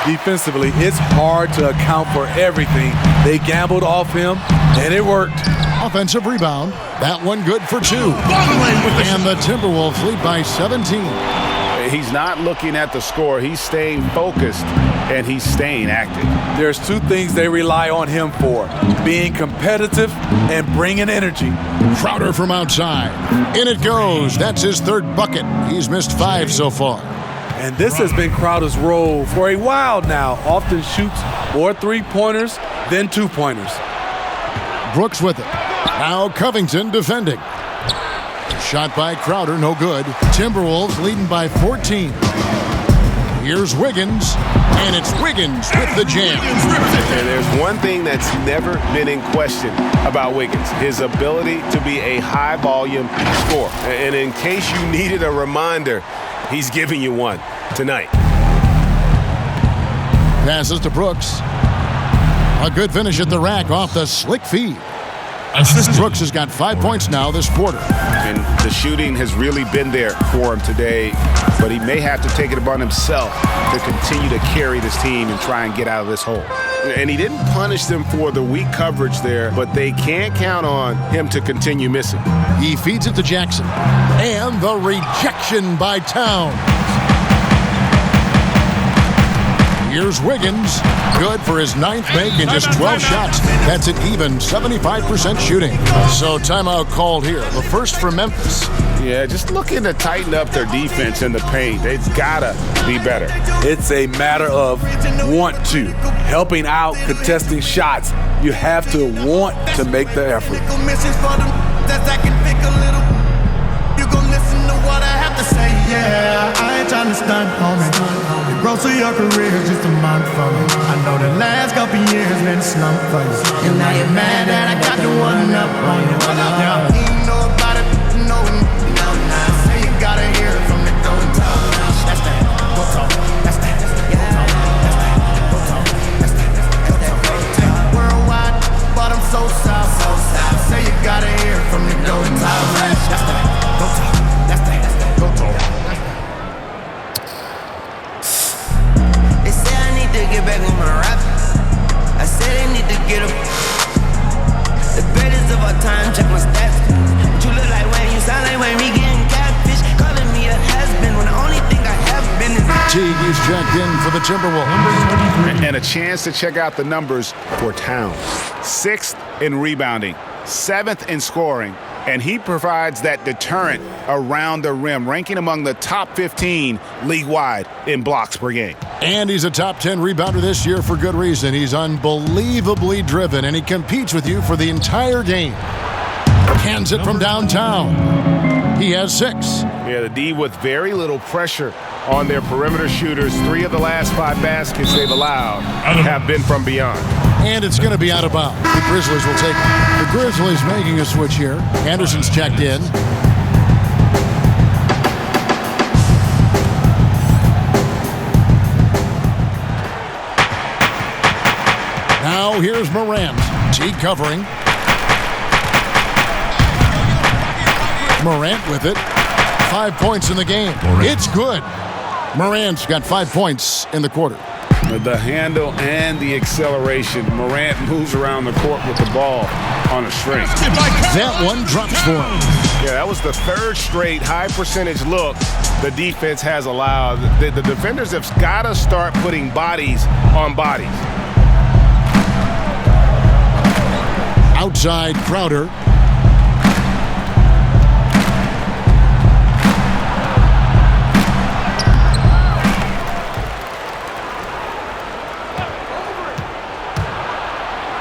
[SPEAKER 8] Defensively, it's hard to account for everything. They gambled off him, and it worked.
[SPEAKER 6] Offensive rebound. That one good for 2. And the Timberwolves lead by 17.
[SPEAKER 7] He's not looking at the score. He's staying focused, and he's staying active.
[SPEAKER 8] There's 2 things they rely on him for: being competitive and bringing energy.
[SPEAKER 6] Crowder from outside. In it goes. That's his 3rd bucket. He's missed 5 so far.
[SPEAKER 8] And this has been Crowder's role for a while now. Often shoots more 3-pointers than 2-pointers.
[SPEAKER 6] Brooks with it. Now Covington defending. Shot by Crowder, no good. Timberwolves leading by 14. Here's Wiggins, and it's Wiggins with the jam.
[SPEAKER 7] And there's one thing that's never been in question about Wiggins: his ability to be a high-volume scorer. And in case you needed a reminder, he's giving you one tonight.
[SPEAKER 6] Passes to Brooks. A good finish at the rack off the slick feed. Brooks has got 5 points now this quarter.
[SPEAKER 7] And the shooting has really been there for him today, but he may have to take it upon himself to continue to carry this team and try and get out of this hole. And he didn't punish them for the weak coverage there, but they can't count on him to continue missing.
[SPEAKER 6] He feeds it to Jackson. And the rejection by Towns. Here's Wiggins. Good for his 9th make in just 12 shots. That's an even 75% shooting. So timeout called here. The first for Memphis.
[SPEAKER 7] Yeah, just looking to tighten up their defense in the paint. They've got to be better.
[SPEAKER 8] It's a matter of want to. Helping out, contesting shots. You have to want to make the effort.
[SPEAKER 13] Yeah, I ain't trying to stunt, homie. The most of your career is just a month for me. I know the last couple years been a slump for you. And now you're mad that I got the one up on you. Now, you know about it, no, now. Say you gotta hear it from the door. That's that, go talk. That's that, go talk. That's that, go talk. That's that, go talk. Worldwide, but I'm so south. Say you gotta hear it from the door. That's that, go talk. That's that, go talk.
[SPEAKER 14] They say I need to get back on my rap. I said they need to get up. The greatest of all time, check my stats. But you look like Wayne, you sound like Wayne. Me getting catfish, calling me a has-been when the only thing I have been is
[SPEAKER 6] Teague is checked in for the Timberwolves.
[SPEAKER 7] And a chance to check out the numbers for Towns. 6th in rebounding, 7th in scoring, and he provides that deterrent around the rim, ranking among the top 15 league-wide in blocks per game.
[SPEAKER 6] And he's a top 10 rebounder this year for good reason. He's unbelievably driven, and he competes with you for the entire game. Hands it from downtown. He has 6.
[SPEAKER 7] Yeah, the D with very little pressure on their perimeter shooters. 3 of the last 5 baskets they've allowed have been from beyond.
[SPEAKER 6] And it's going to be out of bounds. The Grizzlies will take it. The Grizzlies making a switch here. Anderson's checked in. Now here's Morant. Teague covering. Morant with it. 5 points in the game. It's good. Morant's got 5 points in the quarter.
[SPEAKER 7] The handle and the acceleration. Morant moves around the court with the ball on a string.
[SPEAKER 6] That one drops for him.
[SPEAKER 7] Yeah, that was the 3rd straight high percentage look the defense has allowed. The defenders have got to start putting bodies on bodies.
[SPEAKER 6] Outside Crowder.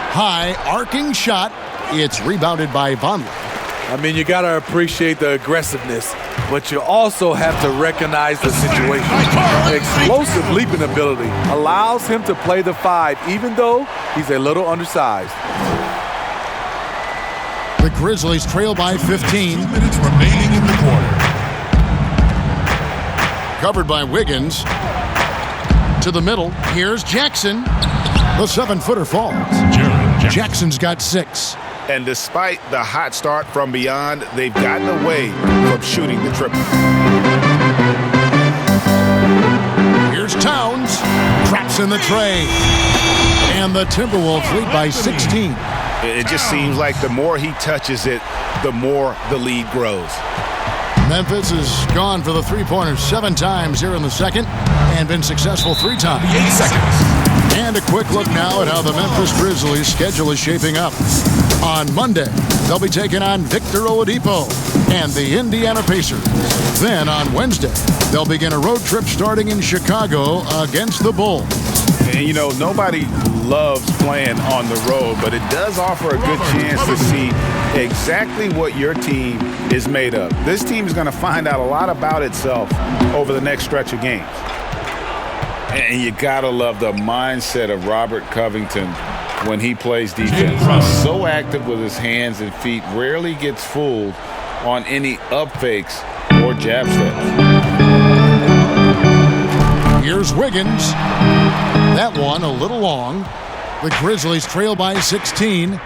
[SPEAKER 6] High arcing shot. It's rebounded by Vonleh.
[SPEAKER 8] I mean, you got to appreciate the aggressiveness, but you also have to recognize the situation. Explosive leaping ability allows him to play the 5, even though he's a little undersized.
[SPEAKER 6] The Grizzlies trail by 15.
[SPEAKER 10] 2 minutes remaining in the quarter.
[SPEAKER 6] Covered by Wiggins. To the middle. Here's Jackson. The 7-footer falls. Jackson's got 6.
[SPEAKER 7] And despite the hot start from beyond, they've gotten away from shooting the triple.
[SPEAKER 6] Here's Towns. Traps in the tray. And the Timberwolves lead by 16.
[SPEAKER 7] It just seems like the more he touches it, the more the lead grows.
[SPEAKER 6] Memphis has gone for the three-pointers 7 times here in the second and been successful 3 times.
[SPEAKER 10] 8 seconds.
[SPEAKER 6] And a quick look now at how the Memphis Grizzlies' schedule is shaping up. On Monday, they'll be taking on Victor Oladipo and the Indiana Pacers. Then on Wednesday, they'll begin a road trip starting in Chicago against the Bulls.
[SPEAKER 7] And, you know, nobody loves playing on the road, but it does offer a good chance to see exactly what your team is made of. This team is going to find out a lot about itself over the next stretch of games. And you got to love the mindset of Robert Covington when he plays defense. He's so active with his hands and feet, rarely gets fooled on any up fakes or jab steps.
[SPEAKER 6] Here's Wiggins. That one a little long. The Grizzlies trail by 16.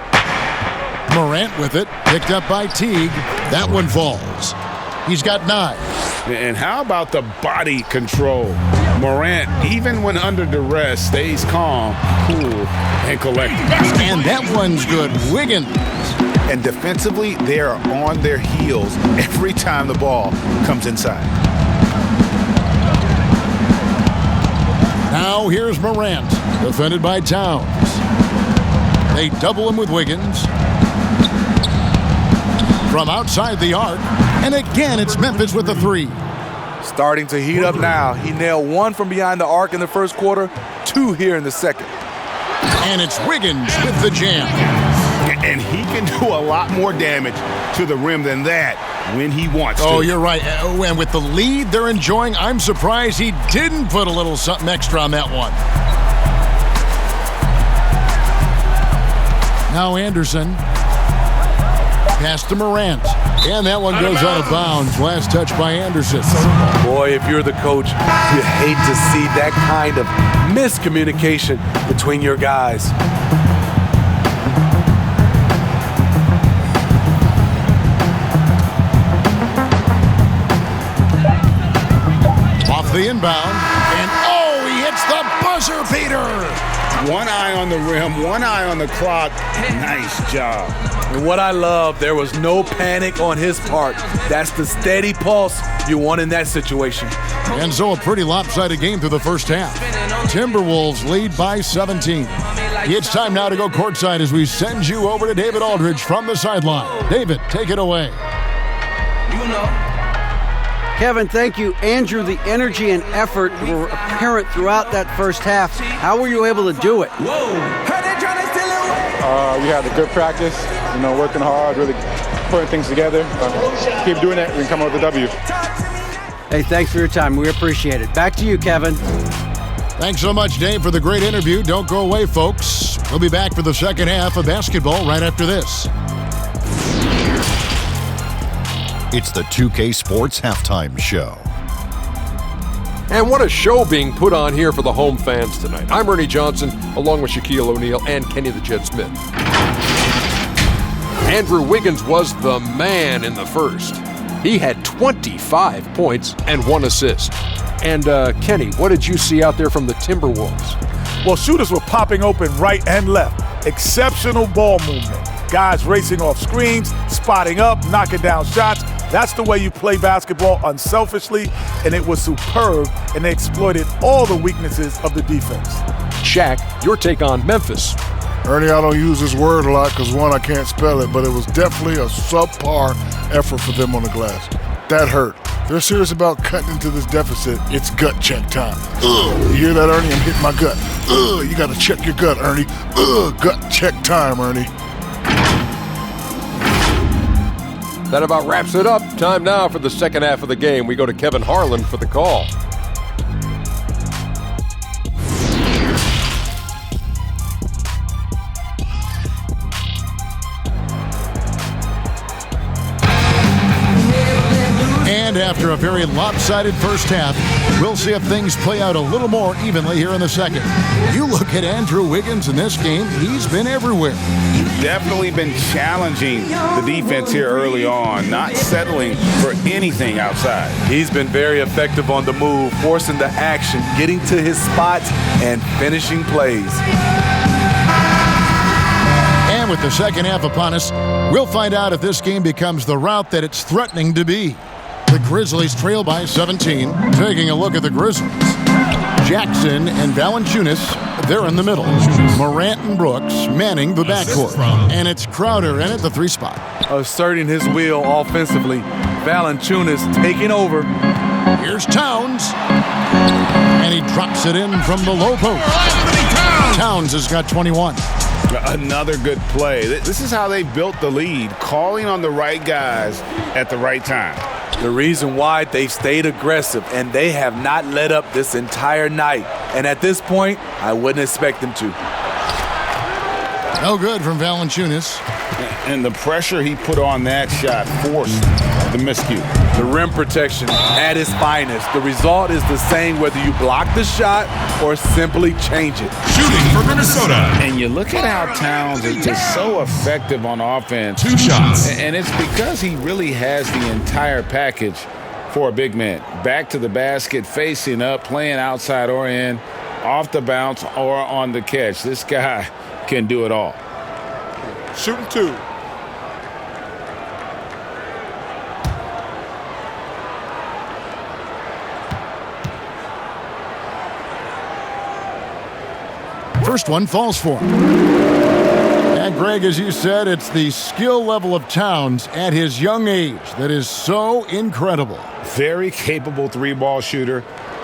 [SPEAKER 6] Morant with it, picked up by Teague. That one falls. He's got 9.
[SPEAKER 7] And how about the body control? Morant, even when under duress, stays calm, cool, and collected.
[SPEAKER 6] And that one's good. Wiggins.
[SPEAKER 7] And defensively, they are on their heels every time the ball comes inside.
[SPEAKER 6] Now here's Morant, defended by Towns. They double him with Wiggins. From outside the arc, and again it's Memphis with the 3.
[SPEAKER 8] Starting to heat up now. He nailed 1 from behind the arc in the first quarter, 2 here in the second.
[SPEAKER 6] And it's Wiggins with the jam.
[SPEAKER 7] And he can do a lot more damage to the rim than that when he wants to.
[SPEAKER 6] Oh, you're right. And with the lead they're enjoying, I'm surprised he didn't put a little something extra on that one. Now Anderson. Pass to Morant. And that one goes out of bounds. Last touch by Anderson.
[SPEAKER 8] Boy, if you're the coach, you hate to see that kind of miscommunication between your guys.
[SPEAKER 6] Off the inbound. And oh, he hits the buzzer beater.
[SPEAKER 7] One eye on the rim, one eye on the clock. Nice job.
[SPEAKER 8] And what I love, there was no panic on his part. That's the steady pulse you want in that situation.
[SPEAKER 6] And so a pretty lopsided game through the first half. Timberwolves lead by 17. It's time now to go courtside as we send you over to David Aldridge from the sideline. David, take it away.
[SPEAKER 9] Kevin, thank you. Andrew, the energy and effort were apparent throughout that first half. How were you able to do it?
[SPEAKER 15] We had a good practice, working hard, really putting things together. Keep doing it, we can come out with a W.
[SPEAKER 9] Hey, thanks for your time. We appreciate it. Back to you, Kevin.
[SPEAKER 6] Thanks so much, Dave, for the great interview. Don't go away, folks. We'll be back for the second half of basketball right after this.
[SPEAKER 5] It's the 2K Sports Halftime Show.
[SPEAKER 16] And what a show being put on here for the home fans tonight. I'm Ernie Johnson, along with Shaquille O'Neal and Kenny the Jet Smith. Andrew Wiggins was the man in the first. He had 25 points and 1 assist. And Kenny, what did you see out there from the Timberwolves?
[SPEAKER 17] Well, shooters were popping open right and left. Exceptional ball movement. Guys racing off screens, spotting up, knocking down shots. That's the way you play basketball unselfishly, and it was superb, and they exploited all the weaknesses of the defense.
[SPEAKER 16] Shaq, your take on Memphis.
[SPEAKER 18] Ernie, I don't use this word a lot because, one, I can't spell it, but it was definitely a subpar effort for them on the glass. That hurt. They're serious about cutting into this deficit. It's gut check time. You hear that, Ernie? I'm hitting my gut. You got to check your gut, Ernie. Gut check time, Ernie.
[SPEAKER 16] That about wraps it up. Time now for the second half of the game. We go to Kevin Harlan for the call.
[SPEAKER 6] And after a very lopsided first half, we'll see if things play out a little more evenly here in the second. You look at Andrew Wiggins in this game, he's been everywhere.
[SPEAKER 7] Definitely been challenging the defense here early on, not settling for anything outside.
[SPEAKER 8] He's been very effective on the move, forcing the action, getting to his spots, and finishing plays.
[SPEAKER 6] And with the second half upon us, we'll find out if this game becomes the route that it's threatening to be. The Grizzlies trail by 17. Taking a look at the Grizzlies. Jackson and Valanciunas, they're in the middle. Morant and Brooks manning the backcourt. And it's Crowder in at the 3 spot.
[SPEAKER 8] Asserting his will offensively. Valanciunas taking over.
[SPEAKER 6] Here's Towns. And he drops it in from the low post. Towns has got 21.
[SPEAKER 7] Another good play. This is how they built the lead, calling on the right guys at the right time.
[SPEAKER 8] The reason why they've stayed aggressive, and they have not let up this entire night. And at this point, I wouldn't expect them to.
[SPEAKER 6] No good from Valanciunas.
[SPEAKER 7] And the pressure he put on that shot forced the miscue.
[SPEAKER 8] The rim protection at its finest. The result is the same whether you block the shot or simply change it.
[SPEAKER 10] Shooting for Minnesota.
[SPEAKER 7] And you look at how Towns is just so effective on offense.
[SPEAKER 10] 2 shots.
[SPEAKER 7] And it's because he really has the entire package for a big man. Back to the basket, facing up, playing outside or in, off the bounce or on the catch. This guy can do it all.
[SPEAKER 17] Shooting 2.
[SPEAKER 6] First one falls for him. And Greg, as you said, it's the skill level of Towns at his young age that is so incredible.
[SPEAKER 7] Very capable 3-ball shooter,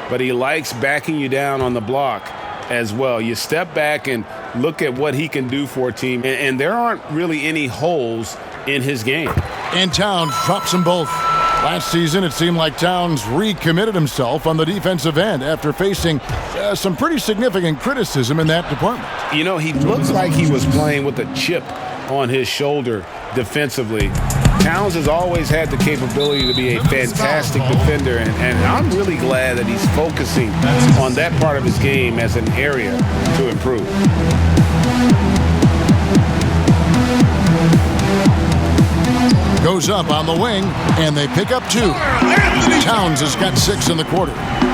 [SPEAKER 7] but he likes backing you down on the block as well. You step back and look at what he can do for a team, and there aren't really any holes in his game.
[SPEAKER 6] And Towns drops them both. Last season, it seemed like Towns recommitted himself on the defensive end after facing some pretty significant criticism in that department.
[SPEAKER 7] You know, he looks like he was playing with a chip on his shoulder defensively. Towns has always had the capability to be a fantastic defender, and I'm really glad that he's focusing on that part of his game as an area to improve.
[SPEAKER 6] Goes up on the wing, and they pick up 2. Towns has got 6 in the quarter.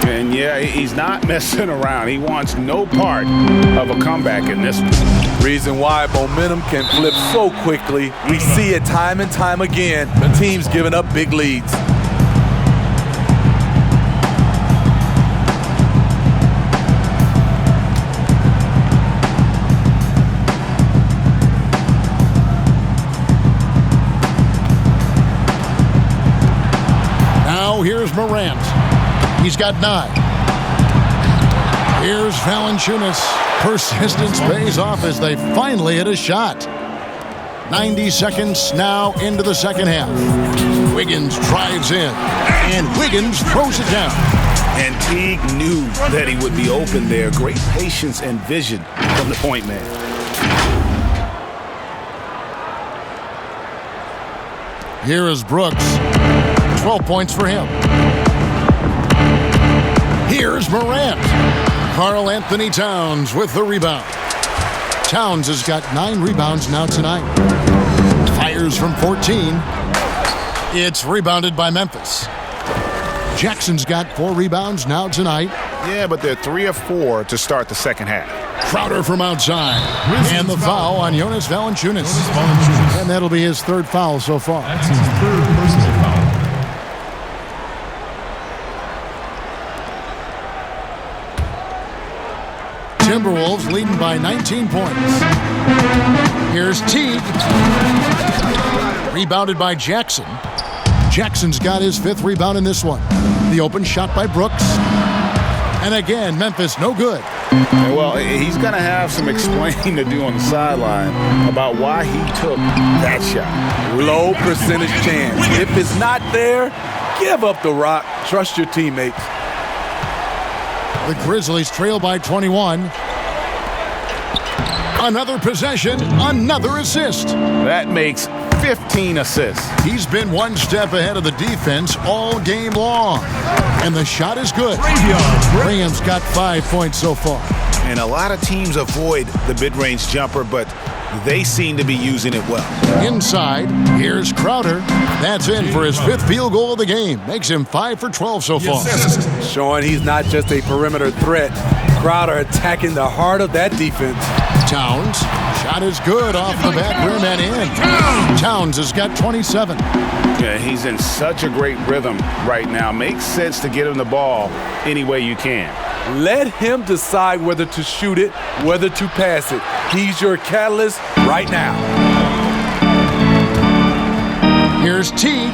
[SPEAKER 7] And yeah, he's not messing around. He wants no part of a comeback in this one.
[SPEAKER 8] Reason why momentum can flip so quickly. We see it time and time again. The team's giving up big leads.
[SPEAKER 6] Here's Morant. He's got 9. Here's Valanciunas. Persistence pays off as they finally hit a shot. 90 seconds now into the second half. Wiggins drives in, and Wiggins throws it down.
[SPEAKER 7] And Teague knew that he would be open there. Great patience and vision from the point man.
[SPEAKER 6] Here is Brooks. 12 points for him. Here's Morant. Karl-Anthony Towns with the rebound. Towns has got 9 rebounds now tonight. Fires from 14. It's rebounded by Memphis. Jackson's got 4 rebounds now tonight.
[SPEAKER 7] Yeah, but they're 3 of 4 to start the second half.
[SPEAKER 6] Crowder from outside. And the foul on Jonas Valanciunas. And that'll be his 3rd foul so far.
[SPEAKER 10] That's his 3rd personal foul.
[SPEAKER 6] Timberwolves leading by 19 points. Here's Teague. Rebounded by Jackson. Jackson's got his 5th rebound in this one. The open shot by Brooks. And again, Memphis no good.
[SPEAKER 7] Well, he's going to have some explaining to do on the sideline about why he took that shot.
[SPEAKER 8] Low percentage chance. If it's not there, give up the rock. Trust your teammates.
[SPEAKER 6] The Grizzlies trail by 21. Another possession, another assist.
[SPEAKER 7] That makes 15 assists.
[SPEAKER 6] He's been one step ahead of the defense all game long. And the shot is good. Graham's got 5 points so far.
[SPEAKER 7] And a lot of teams avoid the mid-range jumper, but they seem to be using it well.
[SPEAKER 6] Inside, here's Crowder. That's in for his 5th field goal of the game. Makes him 5 for 12 so far.
[SPEAKER 8] Showing he's not just a perimeter threat. Crowder attacking the heart of that defense.
[SPEAKER 6] Towns, shot is good off the back rim and in. Towns has got 27.
[SPEAKER 7] Yeah, he's in such a great rhythm right now. Makes sense to get him the ball any way you can.
[SPEAKER 8] Let him decide whether to shoot it, whether to pass it. He's your catalyst right now.
[SPEAKER 6] Here's Teague,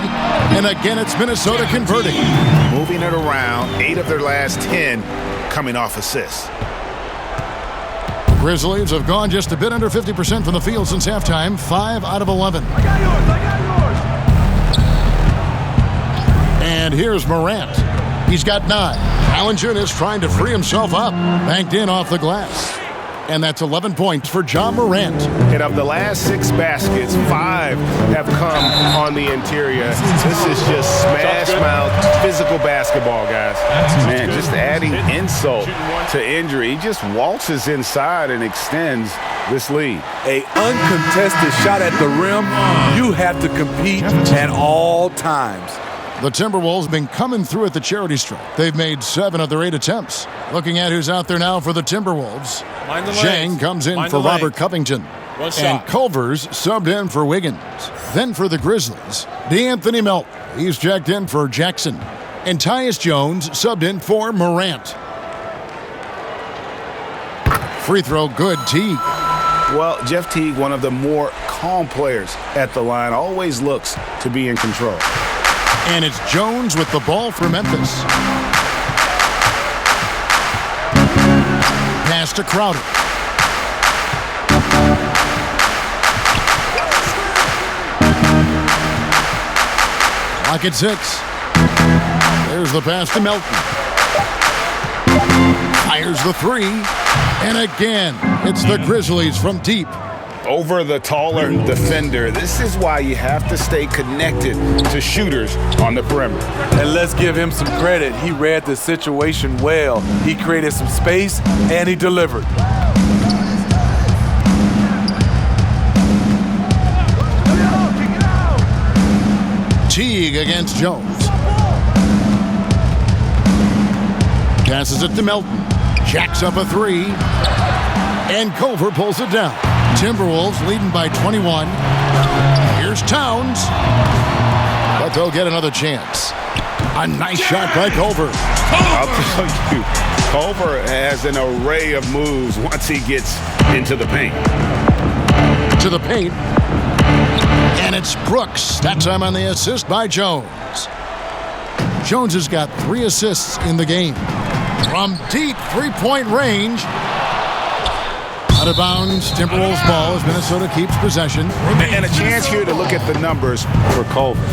[SPEAKER 6] and again it's Minnesota converting.
[SPEAKER 7] Moving it around, 8 of their last 10 coming off assists.
[SPEAKER 6] Grizzlies have gone just a bit under 50% from the field since halftime, 5 out of 11.
[SPEAKER 17] I got yours.
[SPEAKER 6] And here's Morant. He's got 9. Valanciunas trying to free himself up. Banked in off the glass. And that's 11 points for John Morant.
[SPEAKER 7] And of the last 6 baskets, 5 have come on the interior. This is just smash mouth physical basketball, guys. Man, just adding insult to injury. He just waltzes inside and extends this lead.
[SPEAKER 8] A uncontested shot at the rim. You have to compete at all times.
[SPEAKER 6] The Timberwolves have been coming through at the charity stripe. They've made 7 of their 8 attempts. Looking at who's out there now for the Timberwolves. Zhang comes in for Robert Covington. And Culver's subbed in for Wiggins. Then for the Grizzlies, D'Anthony Melton. He's checked in for Jackson. And Tyus Jones subbed in for Morant. Free throw good, Teague.
[SPEAKER 7] Well, Jeff Teague, one of the more calm players at the line, always looks to be in control.
[SPEAKER 6] And it's Jones with the ball for Memphis. Pass to Crowder. Clock at 6. There's the pass to Melton. Fires the 3. And again, it's the Grizzlies from deep.
[SPEAKER 7] Over the taller defender. This is why you have to stay connected to shooters on the perimeter.
[SPEAKER 8] And let's give him some credit. He read the situation well. He created some space, and he delivered.
[SPEAKER 6] Teague against Jones. Passes it to Melton. Jacks up a 3. And Culver pulls it down. Timberwolves leading by 21. Here's Towns. But they'll get another chance. A nice shot by Culver.
[SPEAKER 7] I'll tell you, Culver has an array of moves once he gets into the paint.
[SPEAKER 6] To the paint. And it's Brooks. That time on the assist by Jones. Jones has got 3 assists in the game. From deep three-point range. Out of bounds, Timberwolves ball as Minnesota keeps possession.
[SPEAKER 7] And a chance here to look at the numbers for Culver.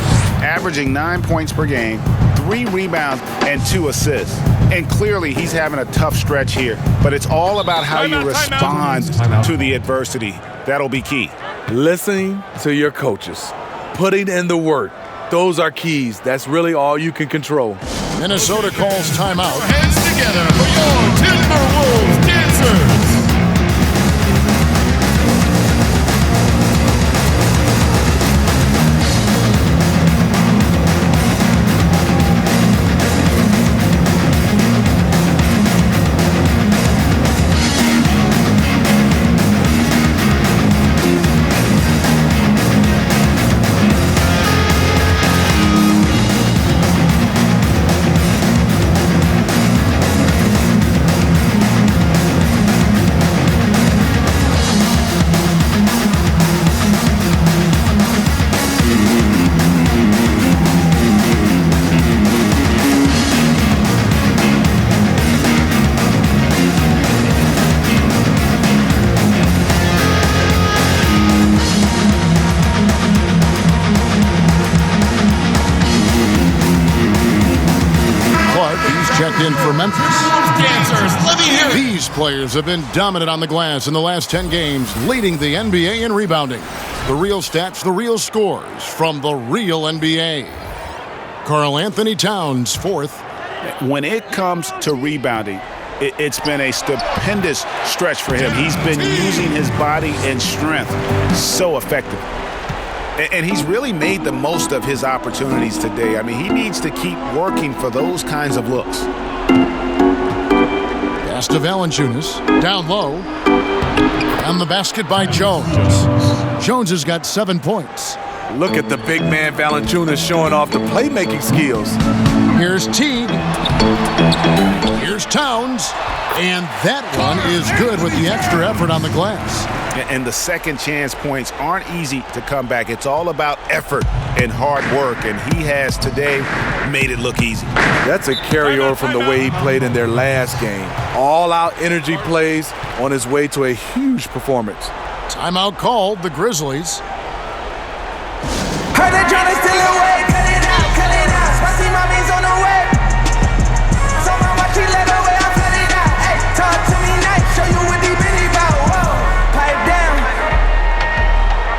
[SPEAKER 7] Averaging 9 points per game, 3 rebounds, and 2 assists. And clearly he's having a tough stretch here. But it's all about how you respond to the adversity. That'll be key.
[SPEAKER 8] Listening to your coaches. Putting in the work. Those are keys. That's really all you can control.
[SPEAKER 6] Minnesota calls timeout.
[SPEAKER 5] Hands together for your Timberwolves dancers.
[SPEAKER 6] Checked in for Memphis. These players have been dominant on the glass in the last 10 games, leading the NBA in rebounding. The real stats, the real scores from the real NBA. Karl-Anthony Towns, 4th.
[SPEAKER 7] When it comes to rebounding, it's been a stupendous stretch for him. He's been using his body and strength so effectively. And he's really made the most of his opportunities today. I mean, he needs to keep working for those kinds of looks.
[SPEAKER 6] Pass to Valanciunas, down low. And the basket by Jones. Jones has got 7 points.
[SPEAKER 8] Look at the big man Valanciunas showing off the playmaking skills.
[SPEAKER 6] Here's Teague. Here's Towns. And that one is good with the extra effort on the glass.
[SPEAKER 7] And the second chance points aren't easy to come back. It's all about effort and hard work, and he has today made it look easy.
[SPEAKER 8] That's a carryover from the way he played in their last game. All-out energy plays on his way to a huge performance.
[SPEAKER 6] Timeout called, the Grizzlies.
[SPEAKER 14] Heard that Jonas still away, cut it out. Spicy mommy's on the way. So my watch, he let away, I cut it out. Hey, talk to me nice, show you what he really about. Whoa, pipe down.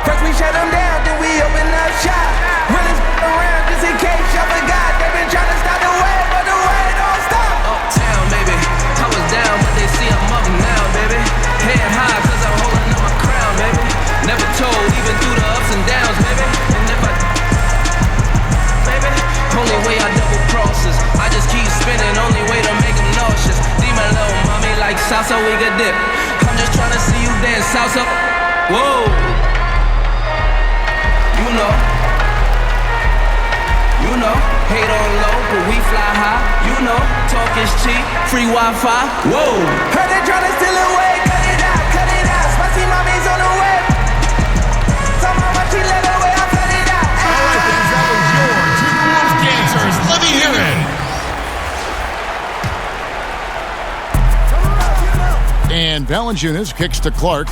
[SPEAKER 14] First we shut them down, then we open up shop. Willis around just in case y'all forgot. They been trying to stop the way, but the way don't stop.
[SPEAKER 19] Uptown, baby. I was down, but they see I'm up now, baby. Head high, cause I'm holding up my crown, baby. Never told, even through the ups and downs, baby. And if I, baby, only way I double crosses. I just keep spinning, only way to make them nauseous. Leave my little mommy like salsa, we could dip. I'm just trying to see you dance salsa. Whoa. You know, hate on low, but we fly high. You know, talk is cheap, free Wi-Fi. Whoa.
[SPEAKER 14] Heard that Jonas still away, cut it out. Spicy mommy's on the way. So my watch, he let away, I cut it out.
[SPEAKER 5] All right, that was your Timberwolves dancers. Let me hear it.
[SPEAKER 6] And Valanciunas kicks to Clark.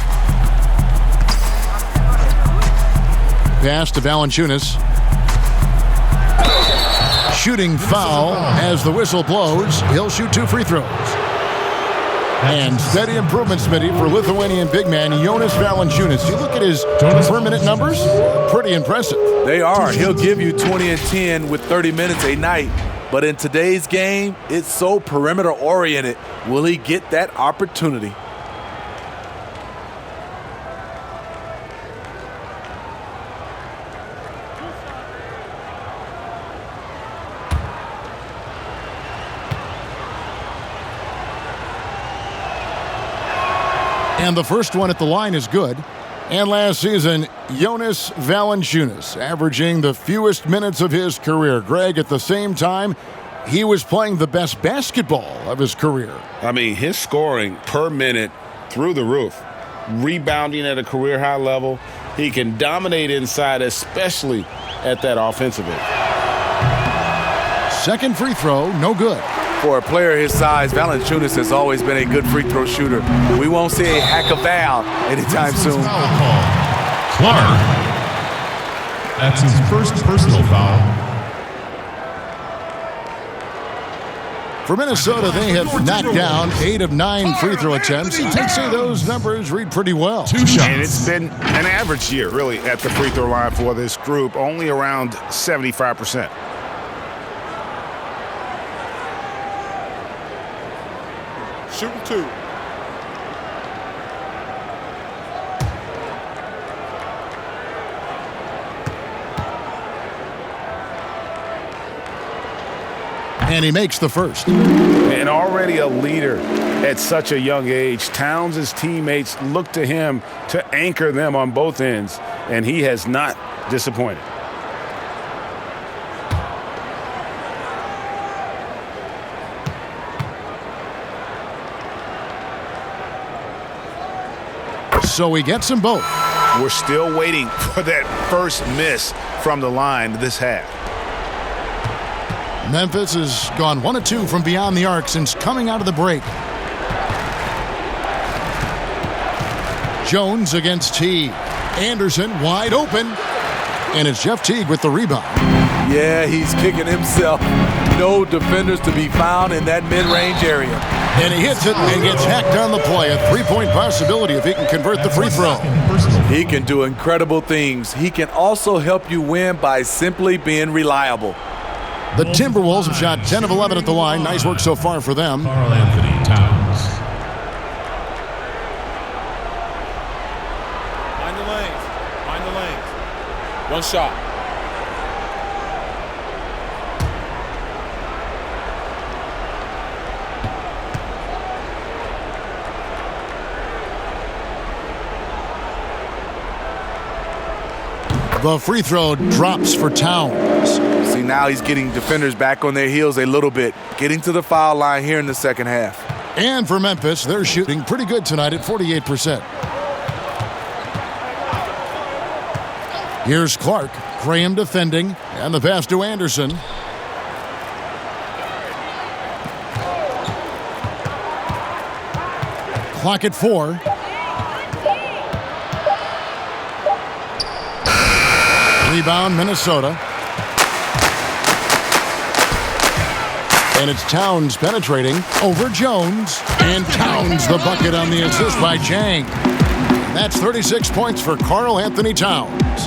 [SPEAKER 6] Pass to Valanciunas. shooting foul as the whistle blows. He'll shoot 2 free throws. And steady improvement, Smitty, for Lithuanian big man Jonas Valanciunas. You look at his per-minute numbers, pretty impressive.
[SPEAKER 8] They are. He'll give you 20 and 10 with 30 minutes a night. But in today's game, it's so perimeter-oriented. Will he get that opportunity?
[SPEAKER 6] And the first one at the line is good. And last season, Jonas Valanciunas averaging the fewest minutes of his career. Greg, at the same time, he was playing the best basketball of his career.
[SPEAKER 7] I mean, his scoring per minute through the roof. Rebounding at a career high level. He can dominate inside, especially at that offensive end.
[SPEAKER 6] Second free throw, no good.
[SPEAKER 8] For a player his size, Valanciunas has always been a good free throw shooter. We won't see a hack of Val anytime soon.
[SPEAKER 10] Clark. That's his first personal foul.
[SPEAKER 6] For Minnesota, they have knocked down 8 of 9 free throw attempts. I'd say those numbers read pretty well.
[SPEAKER 7] 2 shots. And it's been an average year, really, at the free throw line for this group, only around 75%.
[SPEAKER 17] Shooting 2.
[SPEAKER 6] And he makes the first.
[SPEAKER 7] And already a leader at such a young age. Towns' teammates look to him to anchor them on both ends, and he has not disappointed.
[SPEAKER 6] So he gets them both.
[SPEAKER 7] We're still waiting for that first miss from the line this half.
[SPEAKER 6] Memphis has gone 1 of 2 from beyond the arc since coming out of the break. Jones against Teague. Anderson wide open. And it's Jeff Teague with the rebound.
[SPEAKER 8] Yeah, he's kicking himself. No defenders to be found in that mid-range area.
[SPEAKER 6] And he hits it and gets hacked on the play. A 3-point possibility if he can convert the free throw.
[SPEAKER 8] He can do incredible things. He can also help you win by simply being reliable.
[SPEAKER 6] The Timberwolves have shot 10 of 11 at the line. Nice work so far for them.
[SPEAKER 10] Karl-Anthony Towns.
[SPEAKER 12] Mind the lanes. Mind the lanes. 1 shot.
[SPEAKER 6] The free throw drops for Towns.
[SPEAKER 8] See, now he's getting defenders back on their heels a little bit, getting to the foul line here in the second half.
[SPEAKER 6] And for Memphis, they're shooting pretty good tonight at 48%. Here's Clark, Graham defending, and the pass to Anderson. Clock at 4. Rebound, Minnesota. And it's Towns penetrating over Jones. And Towns the bucket on the assist by Chang. That's 36 points for Karl-Anthony Towns.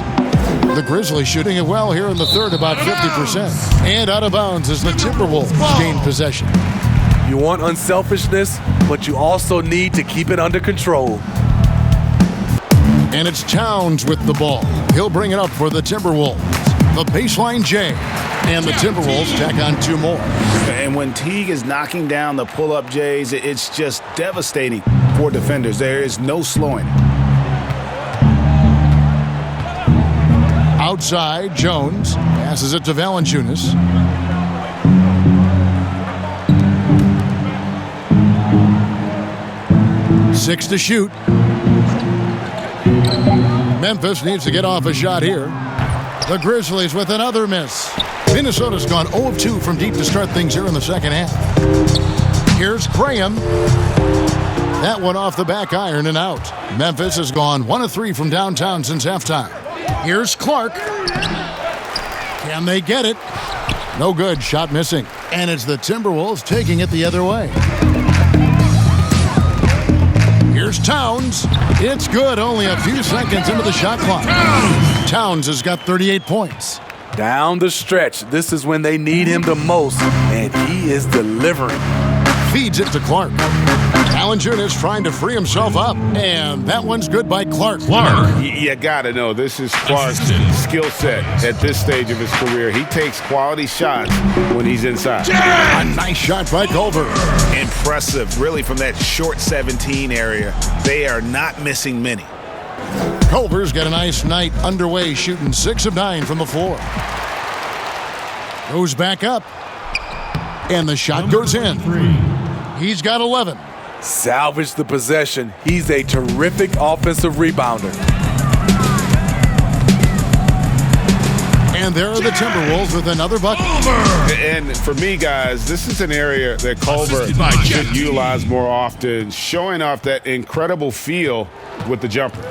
[SPEAKER 6] The Grizzlies shooting it well here in the third, about 50%. And out of bounds as the Timberwolves gain possession.
[SPEAKER 8] You want unselfishness, but you also need to keep it under control.
[SPEAKER 6] And it's Towns with the ball. He'll bring it up for the Timberwolves. The baseline J. And the Timberwolves tack on 2 more.
[SPEAKER 7] And when Teague is knocking down the pull-up J's, it's just devastating for defenders. There is no slowing.
[SPEAKER 6] Outside, Jones passes it to Valanciunas. Six to shoot. Memphis needs to get off a shot here. The Grizzlies with another miss. Minnesota's gone 0 of 2 from deep to start things here in the second half. Here's Graham. That one off the back iron and out. Memphis has gone 1 of 3 from downtown since halftime. Here's Clark. Can they get it? No good, shot missing. And it's the Timberwolves taking it the other way. Here's Towns. It's good, only a few seconds into the shot clock. Towns has got 38 points.
[SPEAKER 8] Down the stretch, this is when they need him the most, and he is delivering.
[SPEAKER 6] Feeds it to Clark. Valanciunas trying to free himself up, and that one's good by Clark.
[SPEAKER 7] You gotta know, this is Clark's skill set at this stage of his career. He takes quality shots when he's inside.
[SPEAKER 6] A nice shot by Culver.
[SPEAKER 7] Impressive, really, from that short 17 area. They are not missing many.
[SPEAKER 6] Culver's got a nice night underway, shooting 6 of 9 from the floor. Goes back up, and the shot goes in. He's got 11.
[SPEAKER 8] Salvage the possession. He's a terrific offensive rebounder.
[SPEAKER 6] And there are the Timberwolves with another bucket.
[SPEAKER 7] And for me, guys, this is an area that Culver should utilize more often, showing off that incredible feel with the jumper.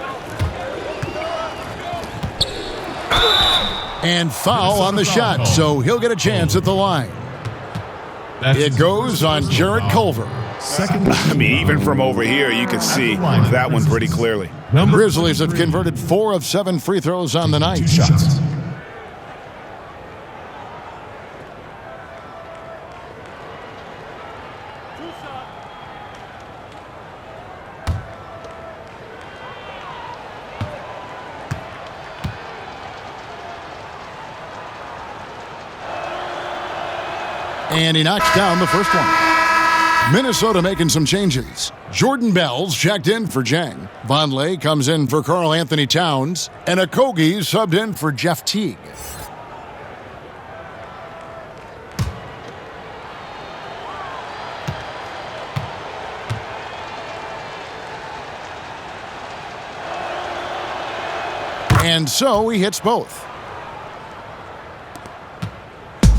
[SPEAKER 6] And foul on the shot, so he'll get a chance at the line. It goes on Jarrett Culver.
[SPEAKER 7] I mean, even from over here, you can see that one pretty clearly.
[SPEAKER 6] Grizzlies have converted 4 of 7 free throws on the night. And he knocks down the first one. Minnesota making some changes. Jordan Bell's checked in for Jang. Vonleh comes in for Karl-Anthony Towns. And Okogie subbed in for Jeff Teague. And so he hits both.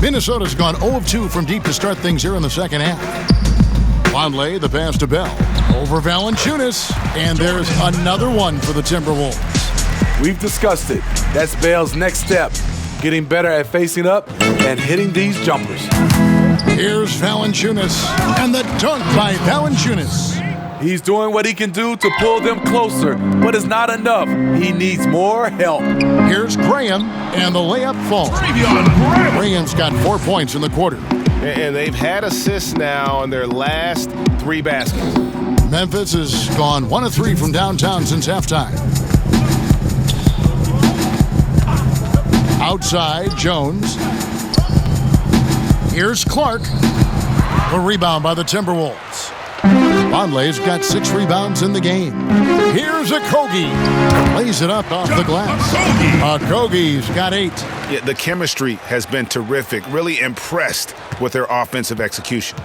[SPEAKER 6] Minnesota's gone 0 of 2 from deep to start things here in the second half. Vonleh, the pass to Bell. Over Valanciunas. And there's another one for the Timberwolves.
[SPEAKER 8] We've discussed it. That's Bell's next step. Getting better at facing up and hitting these jumpers.
[SPEAKER 6] Here's Valanciunas. And the dunk by Valanciunas.
[SPEAKER 8] He's doing what he can do to pull them closer, but it's not enough. He needs more help.
[SPEAKER 6] Here's Graham, and the layup falls. Graham's got 4 points in the quarter.
[SPEAKER 7] And they've had assists now on their last 3 baskets.
[SPEAKER 6] Memphis has gone 1 of 3 from downtown since halftime. Outside, Jones. Here's Clark. A rebound by the Timberwolves. Vonleh's got 6 rebounds in the game. Here's Okogie. Lays it up off the glass. Okogie's got 8.
[SPEAKER 7] Yeah, the chemistry has been terrific. Really impressed with their offensive execution.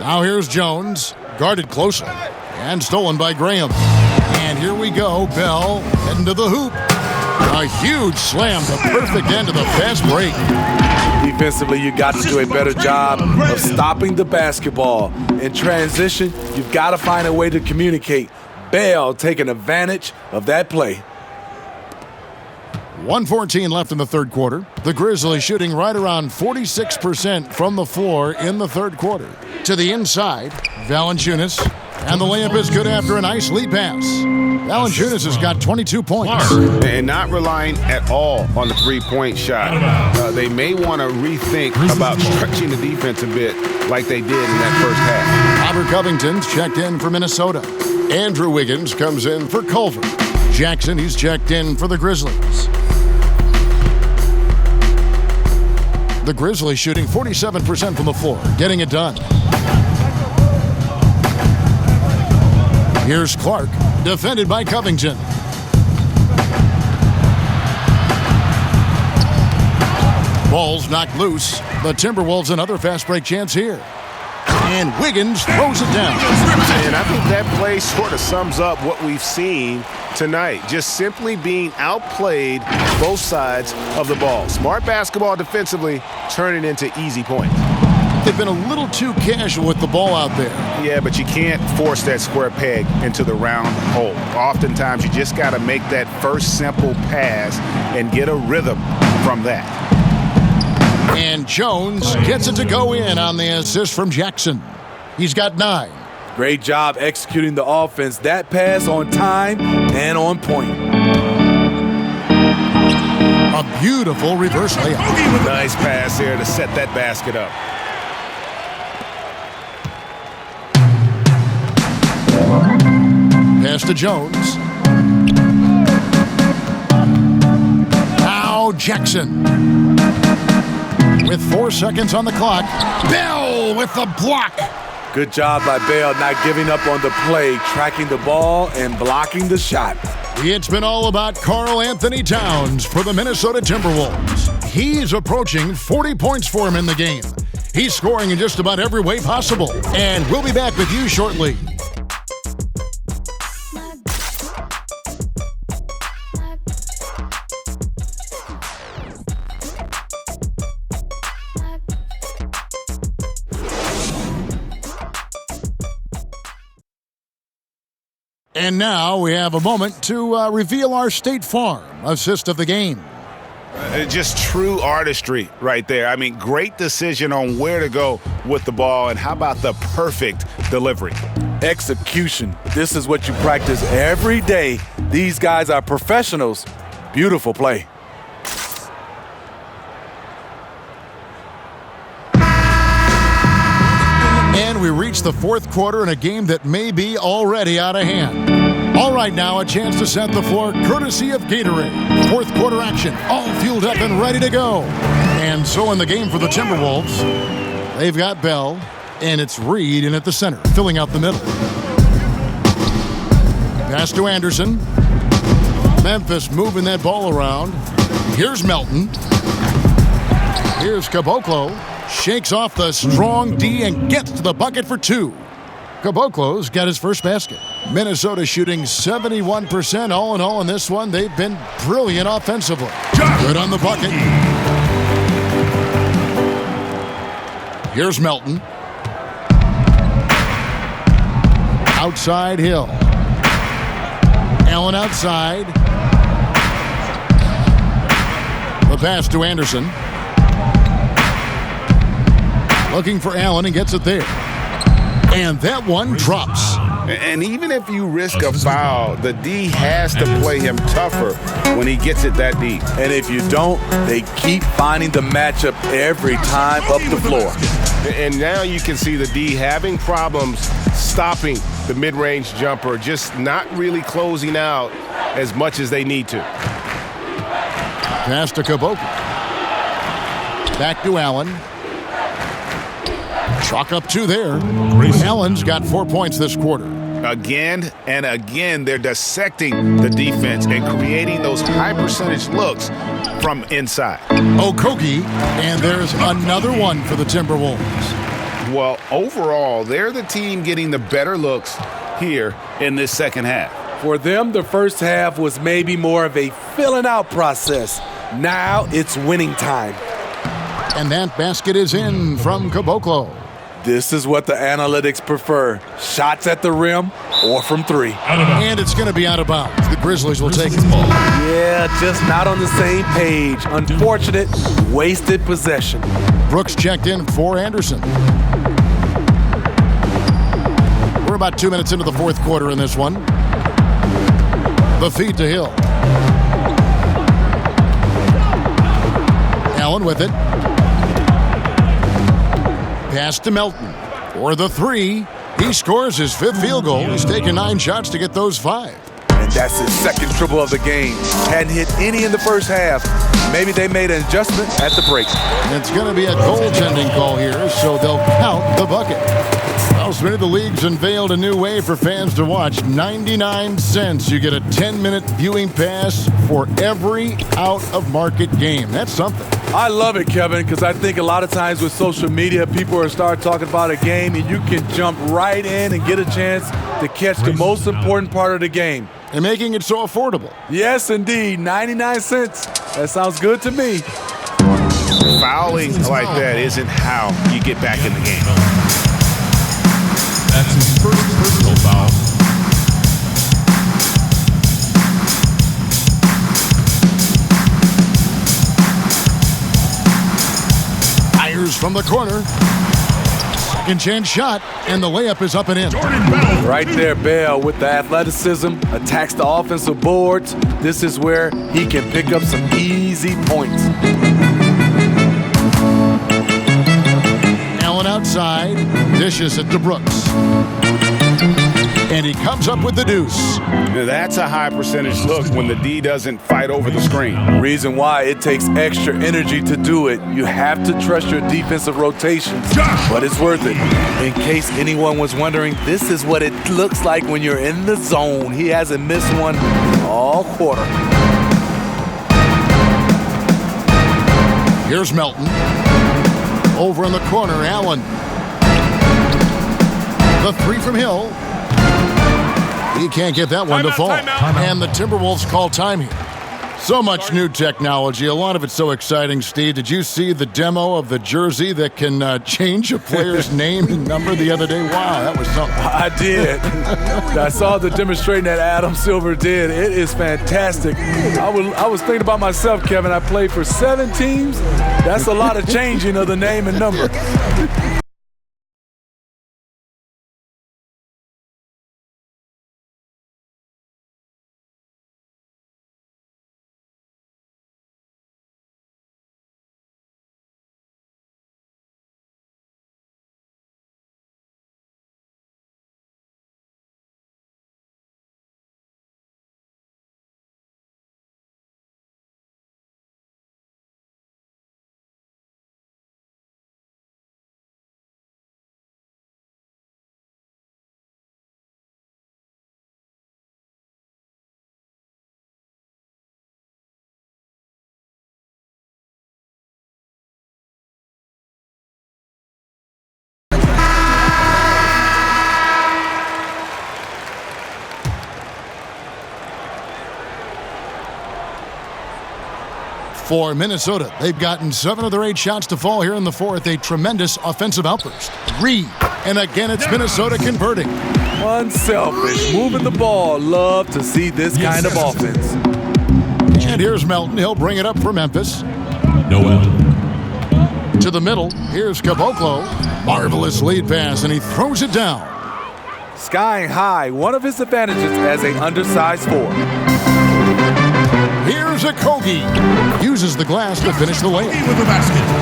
[SPEAKER 6] Now here's Jones. Guarded closely. And stolen by Graham. And here we go. Bell heading to the hoop. A huge slam. The perfect end of the fast break.
[SPEAKER 8] Defensively, you got to do a better job of stopping the basketball. In transition, you've got to find a way to communicate. Bell taking advantage of that play.
[SPEAKER 6] 1:14 left in the third quarter. The Grizzlies shooting right around 46% from the floor in the third quarter. To the inside, Valanciunas. And the layup is good after a nice lead pass. Valanciunas has got 22 points.
[SPEAKER 7] And not relying at all on the three-point shot. They may want to rethink about stretching the defense a bit like they did in that first half.
[SPEAKER 6] Robert Covington's checked in for Minnesota. Andrew Wiggins comes in for Culver. Jackson, he's checked in for the Grizzlies. The Grizzlies shooting 47% from the floor, getting it done. Here's Clark, defended by Covington. Ball's knocked loose. The Timberwolves another fast break chance here. And Wiggins throws it down.
[SPEAKER 7] And I think that play sort of sums up what we've seen tonight. Just simply being outplayed both sides of the ball. Smart basketball defensively turning into easy points.
[SPEAKER 6] think they've been a little too casual with the ball out there.
[SPEAKER 7] Yeah, but you can't force that square peg into the round hole. Oftentimes, you just got to make that first simple pass and get a rhythm from that.
[SPEAKER 6] And Jones gets it to go in on the assist from Jackson. He's got 9.
[SPEAKER 8] Great job executing the offense. That pass on time and on point.
[SPEAKER 6] A beautiful reverse layup.
[SPEAKER 7] Nice pass there to set that basket up.
[SPEAKER 6] Pass to Jones. Now Jackson. With 4 seconds on the clock. Bell with the block.
[SPEAKER 8] Good job by Bell not giving up on the play, tracking the ball and blocking the shot.
[SPEAKER 6] It's been all about Karl-Anthony Towns for the Minnesota Timberwolves. He's approaching 40 points for him in the game. He's scoring in just about every way possible. And we'll be back with you shortly. And now we have a moment to reveal our State Farm assist of the game.
[SPEAKER 7] Just true artistry right there. I mean, great decision on where to go with the ball, and how about the perfect delivery?
[SPEAKER 8] Execution. This is what you practice every day. These guys are professionals. Beautiful play.
[SPEAKER 6] And we reach the fourth quarter in a game that may be already out of hand. All right, now a chance to set the floor courtesy of Gatorade. Fourth quarter action, all fueled up and ready to go. And so in the game for the Timberwolves, they've got Bell, and it's Reed in at the center, filling out the middle. Pass to Anderson. Memphis moving that ball around. Here's Melton. Here's Caboclo. Shakes off the strong D and gets to the bucket for 2. Caboclo's got his first basket. Minnesota shooting 71% all in all in this one. They've been brilliant offensively. Good on the bucket. Here's Melton. Outside Hill. Allen outside. The pass to Anderson. Looking for Allen and gets it there. And that one drops.
[SPEAKER 7] And even if you risk a foul, the D has to play him tougher when he gets it that deep.
[SPEAKER 8] And if you don't, they keep finding the matchup every time up the floor.
[SPEAKER 7] And now you can see the D having problems stopping the mid-range jumper, just not really closing out as much as they need to.
[SPEAKER 6] Pass to Caboclo. Back to Allen. Chalk up 2 there. Allen's got 4 points this quarter.
[SPEAKER 7] Again and again, they're dissecting the defense and creating those high-percentage looks from inside.
[SPEAKER 6] Okogie, and there's another one for the Timberwolves.
[SPEAKER 7] Well, overall, they're the team getting the better looks here in this second half.
[SPEAKER 8] For them, the first half was maybe more of a filling out process. Now it's winning time.
[SPEAKER 6] And that basket is in from Caboclo.
[SPEAKER 8] This is what the analytics prefer. Shots at the rim or from 3.
[SPEAKER 6] And it's going to be out of bounds. The Grizzlies will take it.
[SPEAKER 8] Yeah, just not on the same page. Unfortunate, wasted possession.
[SPEAKER 6] Brooks checked in for Anderson. We're about 2 minutes into the fourth quarter in this one. The feed to Hill. Allen with it. Pass to Melton for the 3. He scores his 5th field goal. He's taken 9 shots to get those 5.
[SPEAKER 8] And that's his 2nd triple of the game. Hadn't hit any in the first half. Maybe they made an adjustment at the break.
[SPEAKER 6] It's going to be a goaltending call here, so they'll count the bucket. Well, Smitty, the league's unveiled a new way for fans to watch. 99 cents. You get a 10-minute viewing pass for every out-of-market game. That's something.
[SPEAKER 8] I love it, Kevin, because I think a lot of times with social media, people are start talking about a game, and you can jump right in and get a chance to catch the most important part of the game.
[SPEAKER 6] And making it so affordable.
[SPEAKER 8] Yes, indeed. 99 cents. That sounds good to me.
[SPEAKER 7] Fouling like that isn't how you get back in the game.
[SPEAKER 10] That's his first personal foul.
[SPEAKER 6] Fires from the corner. Second chance shot, and the layup is up and in.
[SPEAKER 8] Right there, Bell, with the athleticism, attacks the offensive boards. This is where he can pick up some easy points.
[SPEAKER 6] Allen outside, dishes it to Brooks. And he comes up with the deuce.
[SPEAKER 7] Now that's a high percentage look when the D doesn't fight over the screen.
[SPEAKER 8] Reason why it takes extra energy to do it. You have to trust your defensive rotations, but it's worth it. In case anyone was wondering, this is what it looks like when you're in the zone. He hasn't missed one all quarter.
[SPEAKER 6] Here's Melton. Over in the corner, Allen. The three from Hill. He can't get that one to fall. And the Timberwolves call time here. So much new technology. A lot of it's so exciting, Steve. Did you see the demo of the jersey that can change a player's name and number the other day? Wow, that was something.
[SPEAKER 8] I did. I saw the demonstration that Adam Silver did. It is fantastic. I was thinking about myself, Kevin. I played for 7 teams. That's a lot of changing of the name and number.
[SPEAKER 6] For Minnesota, they've gotten 7 of their 8 shots to fall here in the fourth. A tremendous offensive outburst. Reed, and again it's Minnesota converting.
[SPEAKER 8] Unselfish, moving the ball. Love to see this kind of offense.
[SPEAKER 6] And here's Melton. He'll bring it up for Memphis.
[SPEAKER 10] Noel.
[SPEAKER 6] To the middle. Here's Caboclo. Marvelous lead pass, and he throws it down.
[SPEAKER 8] Skying high, one of his advantages as an undersized forward.
[SPEAKER 6] Here's Okogie. Uses the glass to finish the layup.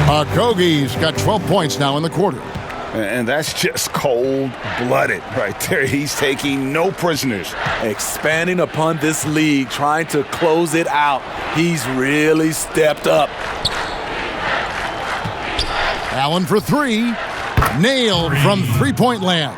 [SPEAKER 6] Okogie's got 12 points now in the quarter.
[SPEAKER 7] And that's just cold-blooded right there. He's taking no prisoners.
[SPEAKER 8] Expanding upon this league, trying to close it out. He's really stepped up.
[SPEAKER 6] Allen for 3. Nailed from three-point land.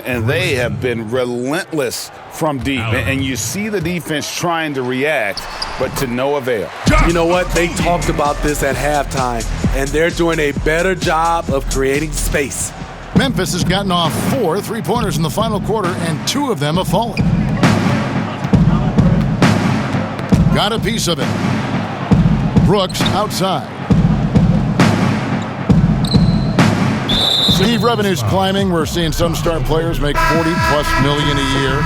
[SPEAKER 7] And they have been relentless from deep. And you see the defense trying to react, but to no avail.
[SPEAKER 8] You know what? They talked about this at halftime, and they're doing a better job of creating space.
[SPEAKER 6] Memphis has gotten off 4 3-pointers in the final quarter, and 2 of them have fallen. Got a piece of it. Brooks outside. Steve, revenue's climbing. We're seeing some star players make $40+ million a year.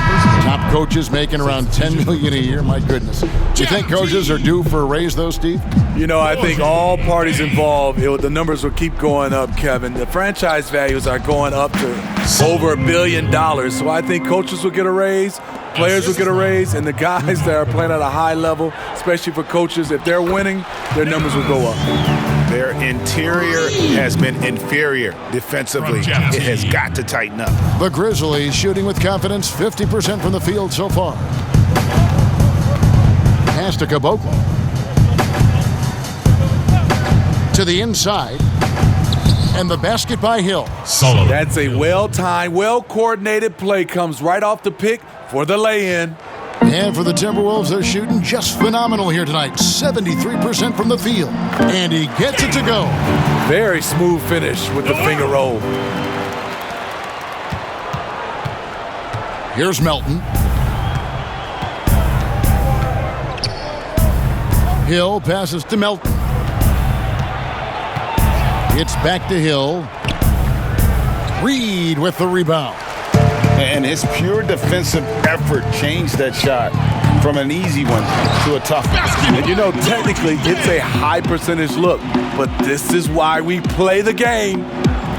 [SPEAKER 6] Top coaches making around $10 million a year. My goodness. Do you think coaches are due for a raise, though, Steve?
[SPEAKER 8] You know, I think all parties involved, the numbers will keep going up, Kevin. The franchise values are going up to over $1 billion. So I think coaches will get a raise, players will get a raise, and the guys that are playing at a high level, especially for coaches, if they're winning, their numbers will go up.
[SPEAKER 7] Their interior has been inferior defensively. It has got to tighten up.
[SPEAKER 6] The Grizzlies shooting with confidence, 50% from the field so far. Pass to Caboclo. To the inside. And the basket by Hill.
[SPEAKER 10] Solid.
[SPEAKER 8] That's a well-timed, well-coordinated play. Comes right off the pick for the lay-in.
[SPEAKER 6] And for the Timberwolves, they're shooting just phenomenal here tonight. 73% from the field. And he gets it to go.
[SPEAKER 8] Very smooth finish with the finger roll.
[SPEAKER 6] Here's Melton. Hill passes to Melton. It's back to Hill. Reed with the rebound.
[SPEAKER 7] And his pure defensive effort changed that shot from an easy one to a tough one.
[SPEAKER 8] And you know, technically, it's a high percentage look, but this is why we play the game.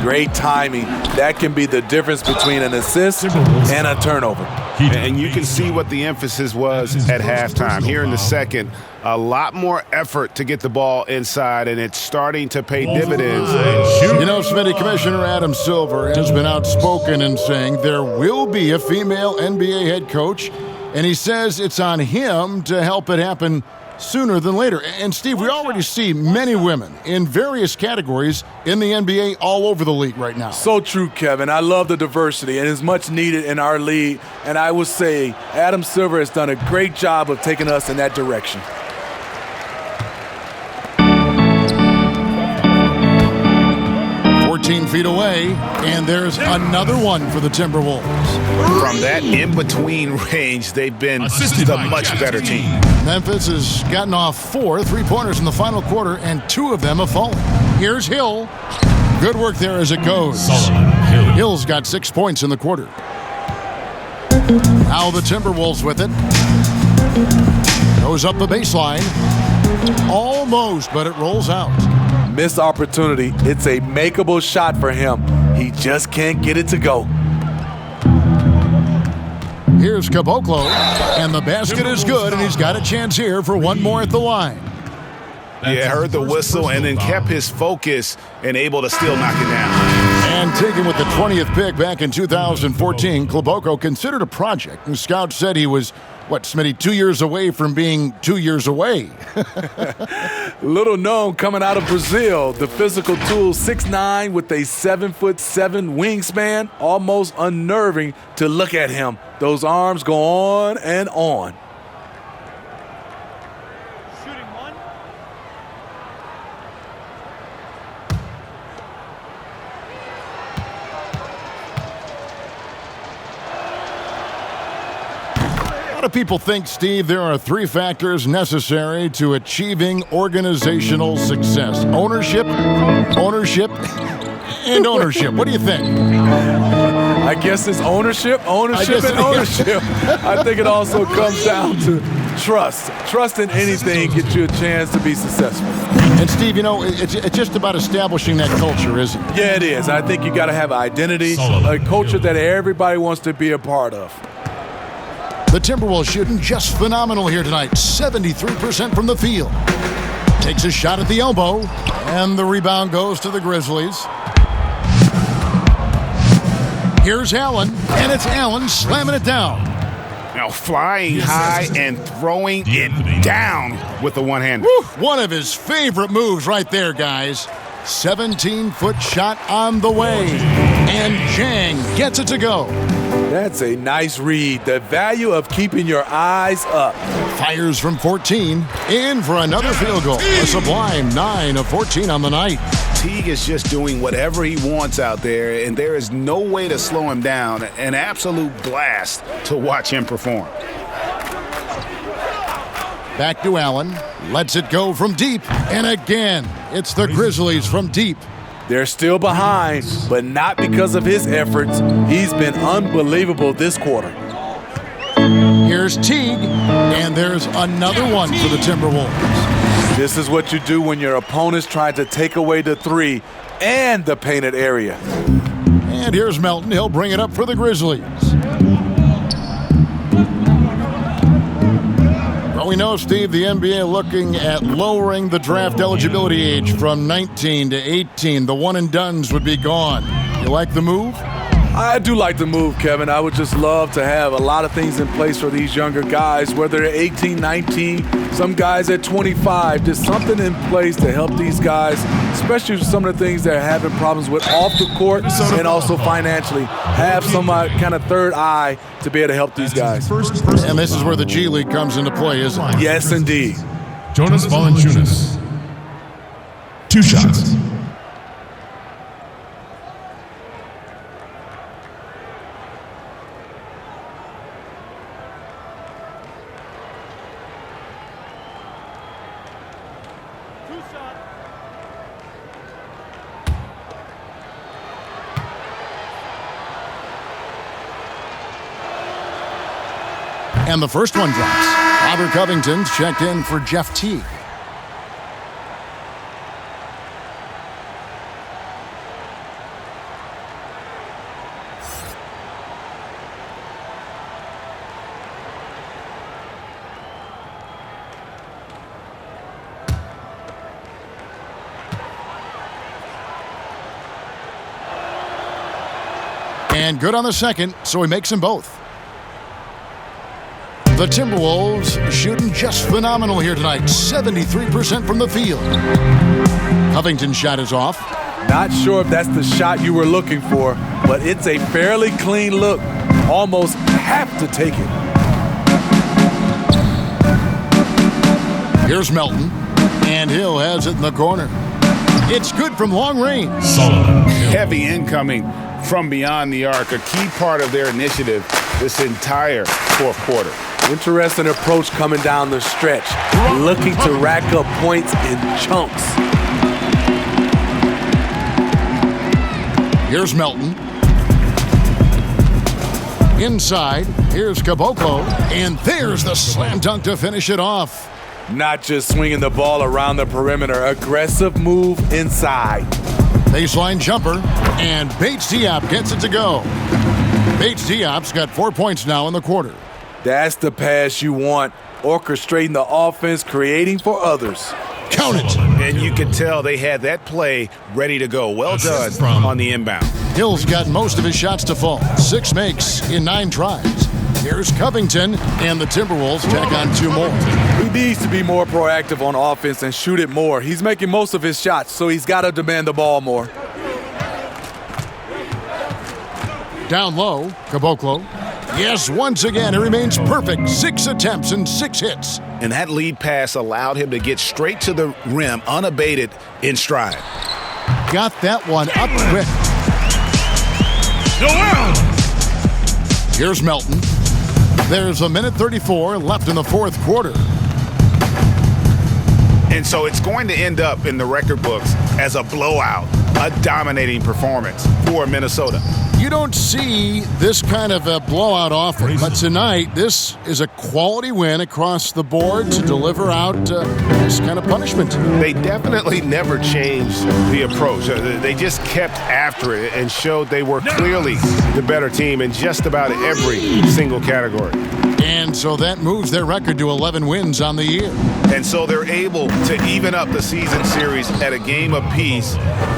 [SPEAKER 8] Great timing. That can be the difference between an assist and a turnover.
[SPEAKER 7] And you can see what the emphasis was at halftime. Here in the second, a lot more effort to get the ball inside, and it's starting to pay dividends.
[SPEAKER 6] You know, Smitty, Commissioner Adam Silver has been outspoken in saying there will be a female NBA head coach, and he says it's on him to help it happen sooner than later. And, Steve, we already see many women in various categories in the NBA all over the league right now.
[SPEAKER 8] So true, Kevin. I love the diversity, and it's much needed in our league. And I would say Adam Silver has done a great job of taking us in that direction.
[SPEAKER 6] Feet away, and there's another one for the Timberwolves.
[SPEAKER 7] From that in-between range, they've been the much better team.
[SPEAKER 6] Memphis has gotten off 4 3-pointers in the final quarter, and 2 of them have fallen. Here's Hill. Good work there as it goes. Hill's got 6 points in the quarter. Now the Timberwolves with it. Goes up the baseline. Almost, but it rolls out.
[SPEAKER 8] Missed opportunity. It's a makeable shot for him. He just can't get it to go.
[SPEAKER 6] Here's Caboclo, and the basket is good, and he's got a chance here for one more at the line.
[SPEAKER 7] Yeah, heard the whistle and then kept his focus and able to still knock it down.
[SPEAKER 6] And taken with the 20th pick back in 2014, Caboclo considered a project, and scouts said he was, Smitty, 2 years away from being 2 years away.
[SPEAKER 8] Little known coming out of Brazil, the physical tool, 6'9" with a 7'7" wingspan, almost unnerving to look at him. Those arms go on and on.
[SPEAKER 6] A lot of people think, Steve, there are 3 factors necessary to achieving organizational success. Ownership, and ownership. What do you think?
[SPEAKER 8] I guess it's ownership. I think it also comes down to trust. Trust in anything gets you a chance to be successful.
[SPEAKER 6] And, Steve, you know, it's just about establishing that culture, isn't it?
[SPEAKER 8] Yeah, it is. I think you got to have identity, a culture that everybody wants to be a part of.
[SPEAKER 6] The Timberwolves shooting just phenomenal here tonight. 73% from the field. Takes a shot at the elbow, and the rebound goes to the Grizzlies. Here's Allen, and it's Allen slamming it down.
[SPEAKER 7] Now flying high and throwing it down with the one-hander.
[SPEAKER 6] One of his favorite moves right there, guys. 17-foot shot on the way, and Jang gets it to go.
[SPEAKER 8] That's a nice read. The value of keeping your eyes up.
[SPEAKER 6] Fires from 14, in for another field goal. A sublime 9 of 14 on the night.
[SPEAKER 7] Teague is just doing whatever he wants out there, and there is no way to slow him down. An absolute blast to watch him perform.
[SPEAKER 6] Back to Allen. Lets it go from deep, and again, it's the Grizzlies from deep.
[SPEAKER 8] They're still behind, but not because of his efforts. He's been unbelievable this quarter.
[SPEAKER 6] Here's Teague, and there's another one for the Timberwolves.
[SPEAKER 8] This is what you do when your opponent's trying to take away the 3 and the painted area.
[SPEAKER 6] And here's Melton. He'll bring it up for the Grizzlies. Well, we know, Steve, the NBA looking at lowering the draft eligibility age from 19 to 18. The one-and-dones would be gone. You like the move?
[SPEAKER 8] I do like the move, Kevin. I would just love to have a lot of things in place for these younger guys, whether they're 18, 19, some guys at 25. Just something in place to help these guys, especially with some of the things they're having problems with off the court and also financially. Have some kind of third eye to be able to help these guys.
[SPEAKER 6] And this is where the G League comes into play, isn't it?
[SPEAKER 8] Yes, indeed.
[SPEAKER 10] Jonas Valanciunas. 2 shots.
[SPEAKER 6] And the first one drops. Robert Covington's checked in for Jeff Teague. And good on the second, so he makes them both. The Timberwolves shooting just phenomenal here tonight. 73% from the field. Covington's shot is off.
[SPEAKER 8] Not sure if that's the shot you were looking for, but it's a fairly clean look. Almost have to take it.
[SPEAKER 6] Here's Melton, and Hill has it in the corner. It's good from long range.
[SPEAKER 7] Solid. Heavy incoming from beyond the arc, a key part of their initiative this entire fourth quarter.
[SPEAKER 8] Interesting approach coming down the stretch, looking to rack up points in chunks.
[SPEAKER 6] Here's Melton. Inside, here's Caboclo, and there's the slam dunk to finish it off.
[SPEAKER 8] Not just swinging the ball around the perimeter, aggressive move inside.
[SPEAKER 6] Baseline jumper, and Bates-Diop gets it to go. Bates-Diop's got 4 points now in the quarter.
[SPEAKER 8] That's the pass you want, orchestrating the offense, creating for others.
[SPEAKER 6] Count it.
[SPEAKER 7] And you could tell they had that play ready to go. Well done on the inbound.
[SPEAKER 6] Hill's got most of his shots to fall. 6 makes in 9 tries. Here's Covington, and the Timberwolves tack on 2 more.
[SPEAKER 8] He needs to be more proactive on offense and shoot it more. He's making most of his shots, so he's got to demand the ball more.
[SPEAKER 6] Down low, Caboclo. Yes, once again, he remains perfect. 6 attempts and 6 hits.
[SPEAKER 7] And that lead pass allowed him to get straight to the rim, unabated in stride.
[SPEAKER 6] Got that one up quick. Here's Melton. There's 1:34 left in the fourth quarter.
[SPEAKER 7] And so it's going to end up in the record books as a blowout, a dominating performance for Minnesota.
[SPEAKER 6] You don't see this kind of a blowout often, but tonight this is a quality win across the board to deliver out this kind of punishment.
[SPEAKER 7] They definitely never changed the approach. They just kept after it and showed they were clearly the better team in just about every single category.
[SPEAKER 6] And so that moves their record to 11 wins on the year.
[SPEAKER 7] And so they're able to even up the season series at a game apiece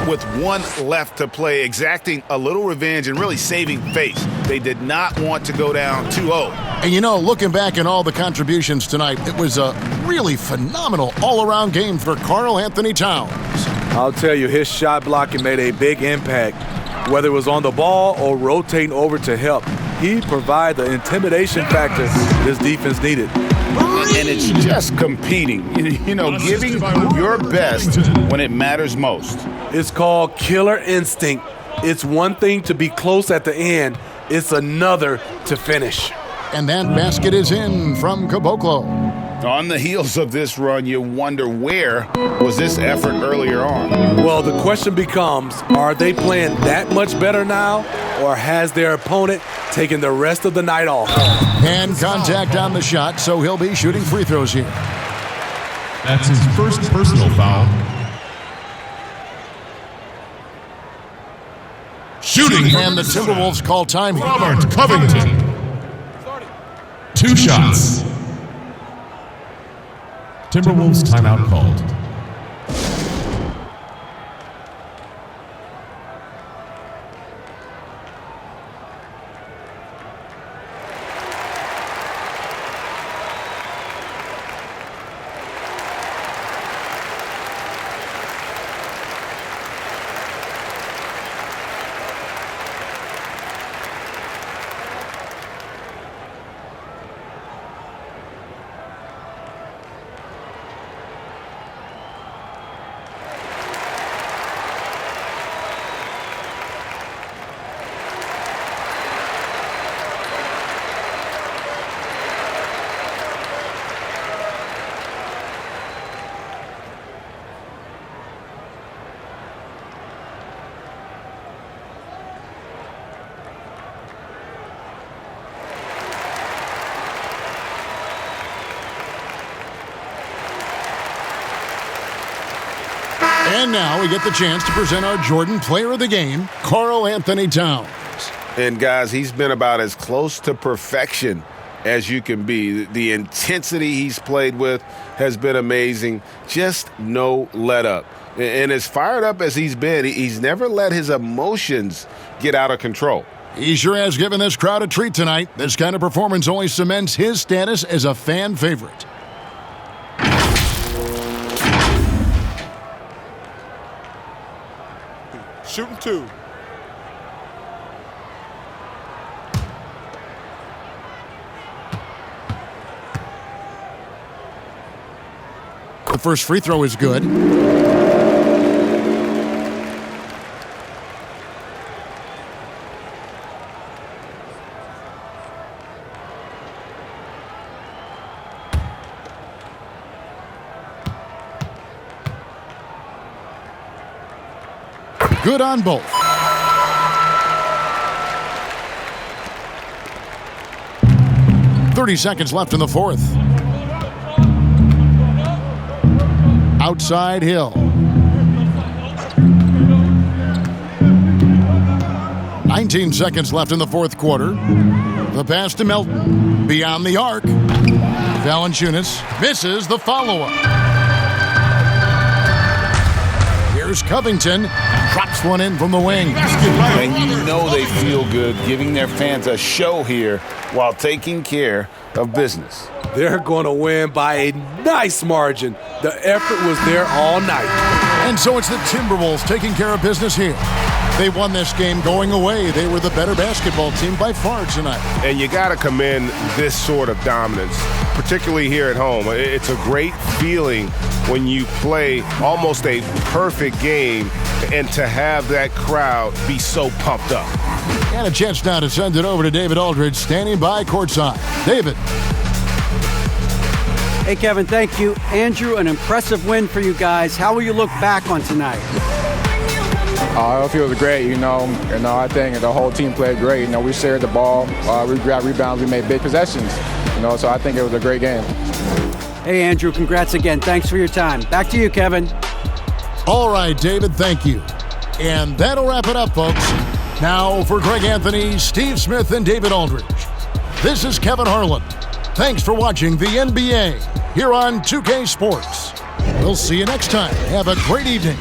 [SPEAKER 7] with 1 left to play, exacting a little revenge and really saving face. They did not want to go down 2-0.
[SPEAKER 6] And you know, looking back at all the contributions tonight, it was a really phenomenal all-around game for Karl-Anthony Towns.
[SPEAKER 8] I'll tell you, his shot blocking made a big impact, whether it was on the ball or rotating over to help. He provided the intimidation factor this defense needed.
[SPEAKER 7] And it's just competing, you know, giving your best when it matters most.
[SPEAKER 8] It's called killer instinct. It's one thing to be close at the end. It's another to finish.
[SPEAKER 6] And that basket is in from Caboclo.
[SPEAKER 7] On the heels of this run, you wonder where was this effort earlier on?
[SPEAKER 8] Well, the question becomes, are they playing that much better now, or has their opponent taken the rest of the night off?
[SPEAKER 6] And contact on the shot, so he'll be shooting free throws here.
[SPEAKER 10] That's his first personal foul. Shooting.
[SPEAKER 6] And the Timberwolves call time here.
[SPEAKER 10] Robert Covington. 2 shots. Timberwolves timeout called.
[SPEAKER 6] And now we get the chance to present our Jordan Player of the Game, Karl-Anthony Towns.
[SPEAKER 7] And guys, he's been about as close to perfection as you can be. The intensity he's played with has been amazing. Just no let up. And as fired up as he's been, he's never let his emotions get out of control.
[SPEAKER 6] He sure has given this crowd a treat tonight. This kind of performance only cements his status as a fan favorite.
[SPEAKER 17] Shooting 2.
[SPEAKER 6] The first free throw is good. Good on both. .30 seconds left in the fourth. Outside Hill. 19 seconds left in the fourth quarter. The pass to Melton. Beyond the arc. Valanciunas misses the follow-up. Here's Covington. Drops one in from the wing.
[SPEAKER 7] And you know they feel good giving their fans a show here while taking care of business.
[SPEAKER 8] They're going to win by a nice margin. The effort was there all night.
[SPEAKER 6] And so it's the Timberwolves taking care of business here. They won this game going away. They were the better basketball team by far tonight.
[SPEAKER 7] And you got to commend this sort of dominance, particularly here at home. It's a great feeling when you play almost a perfect game and to have that crowd be so pumped up.
[SPEAKER 6] And a chance now to send it over to David Aldridge, standing by courtside. David.
[SPEAKER 9] Hey, Kevin, thank you. Andrew, an impressive win for you guys. How will you look back on tonight?
[SPEAKER 15] It feels great, I think the whole team played great. We shared the ball, we grabbed rebounds, we made big possessions, so I think it was a great game.
[SPEAKER 9] Hey, Andrew, congrats again. Thanks for your time. Back to you, Kevin.
[SPEAKER 6] All right, David, thank you. And that'll wrap it up, folks. Now for Greg Anthony, Steve Smith, and David Aldridge. This is Kevin Harlan. Thanks for watching the NBA here on 2K Sports. We'll see you next time. Have a great evening.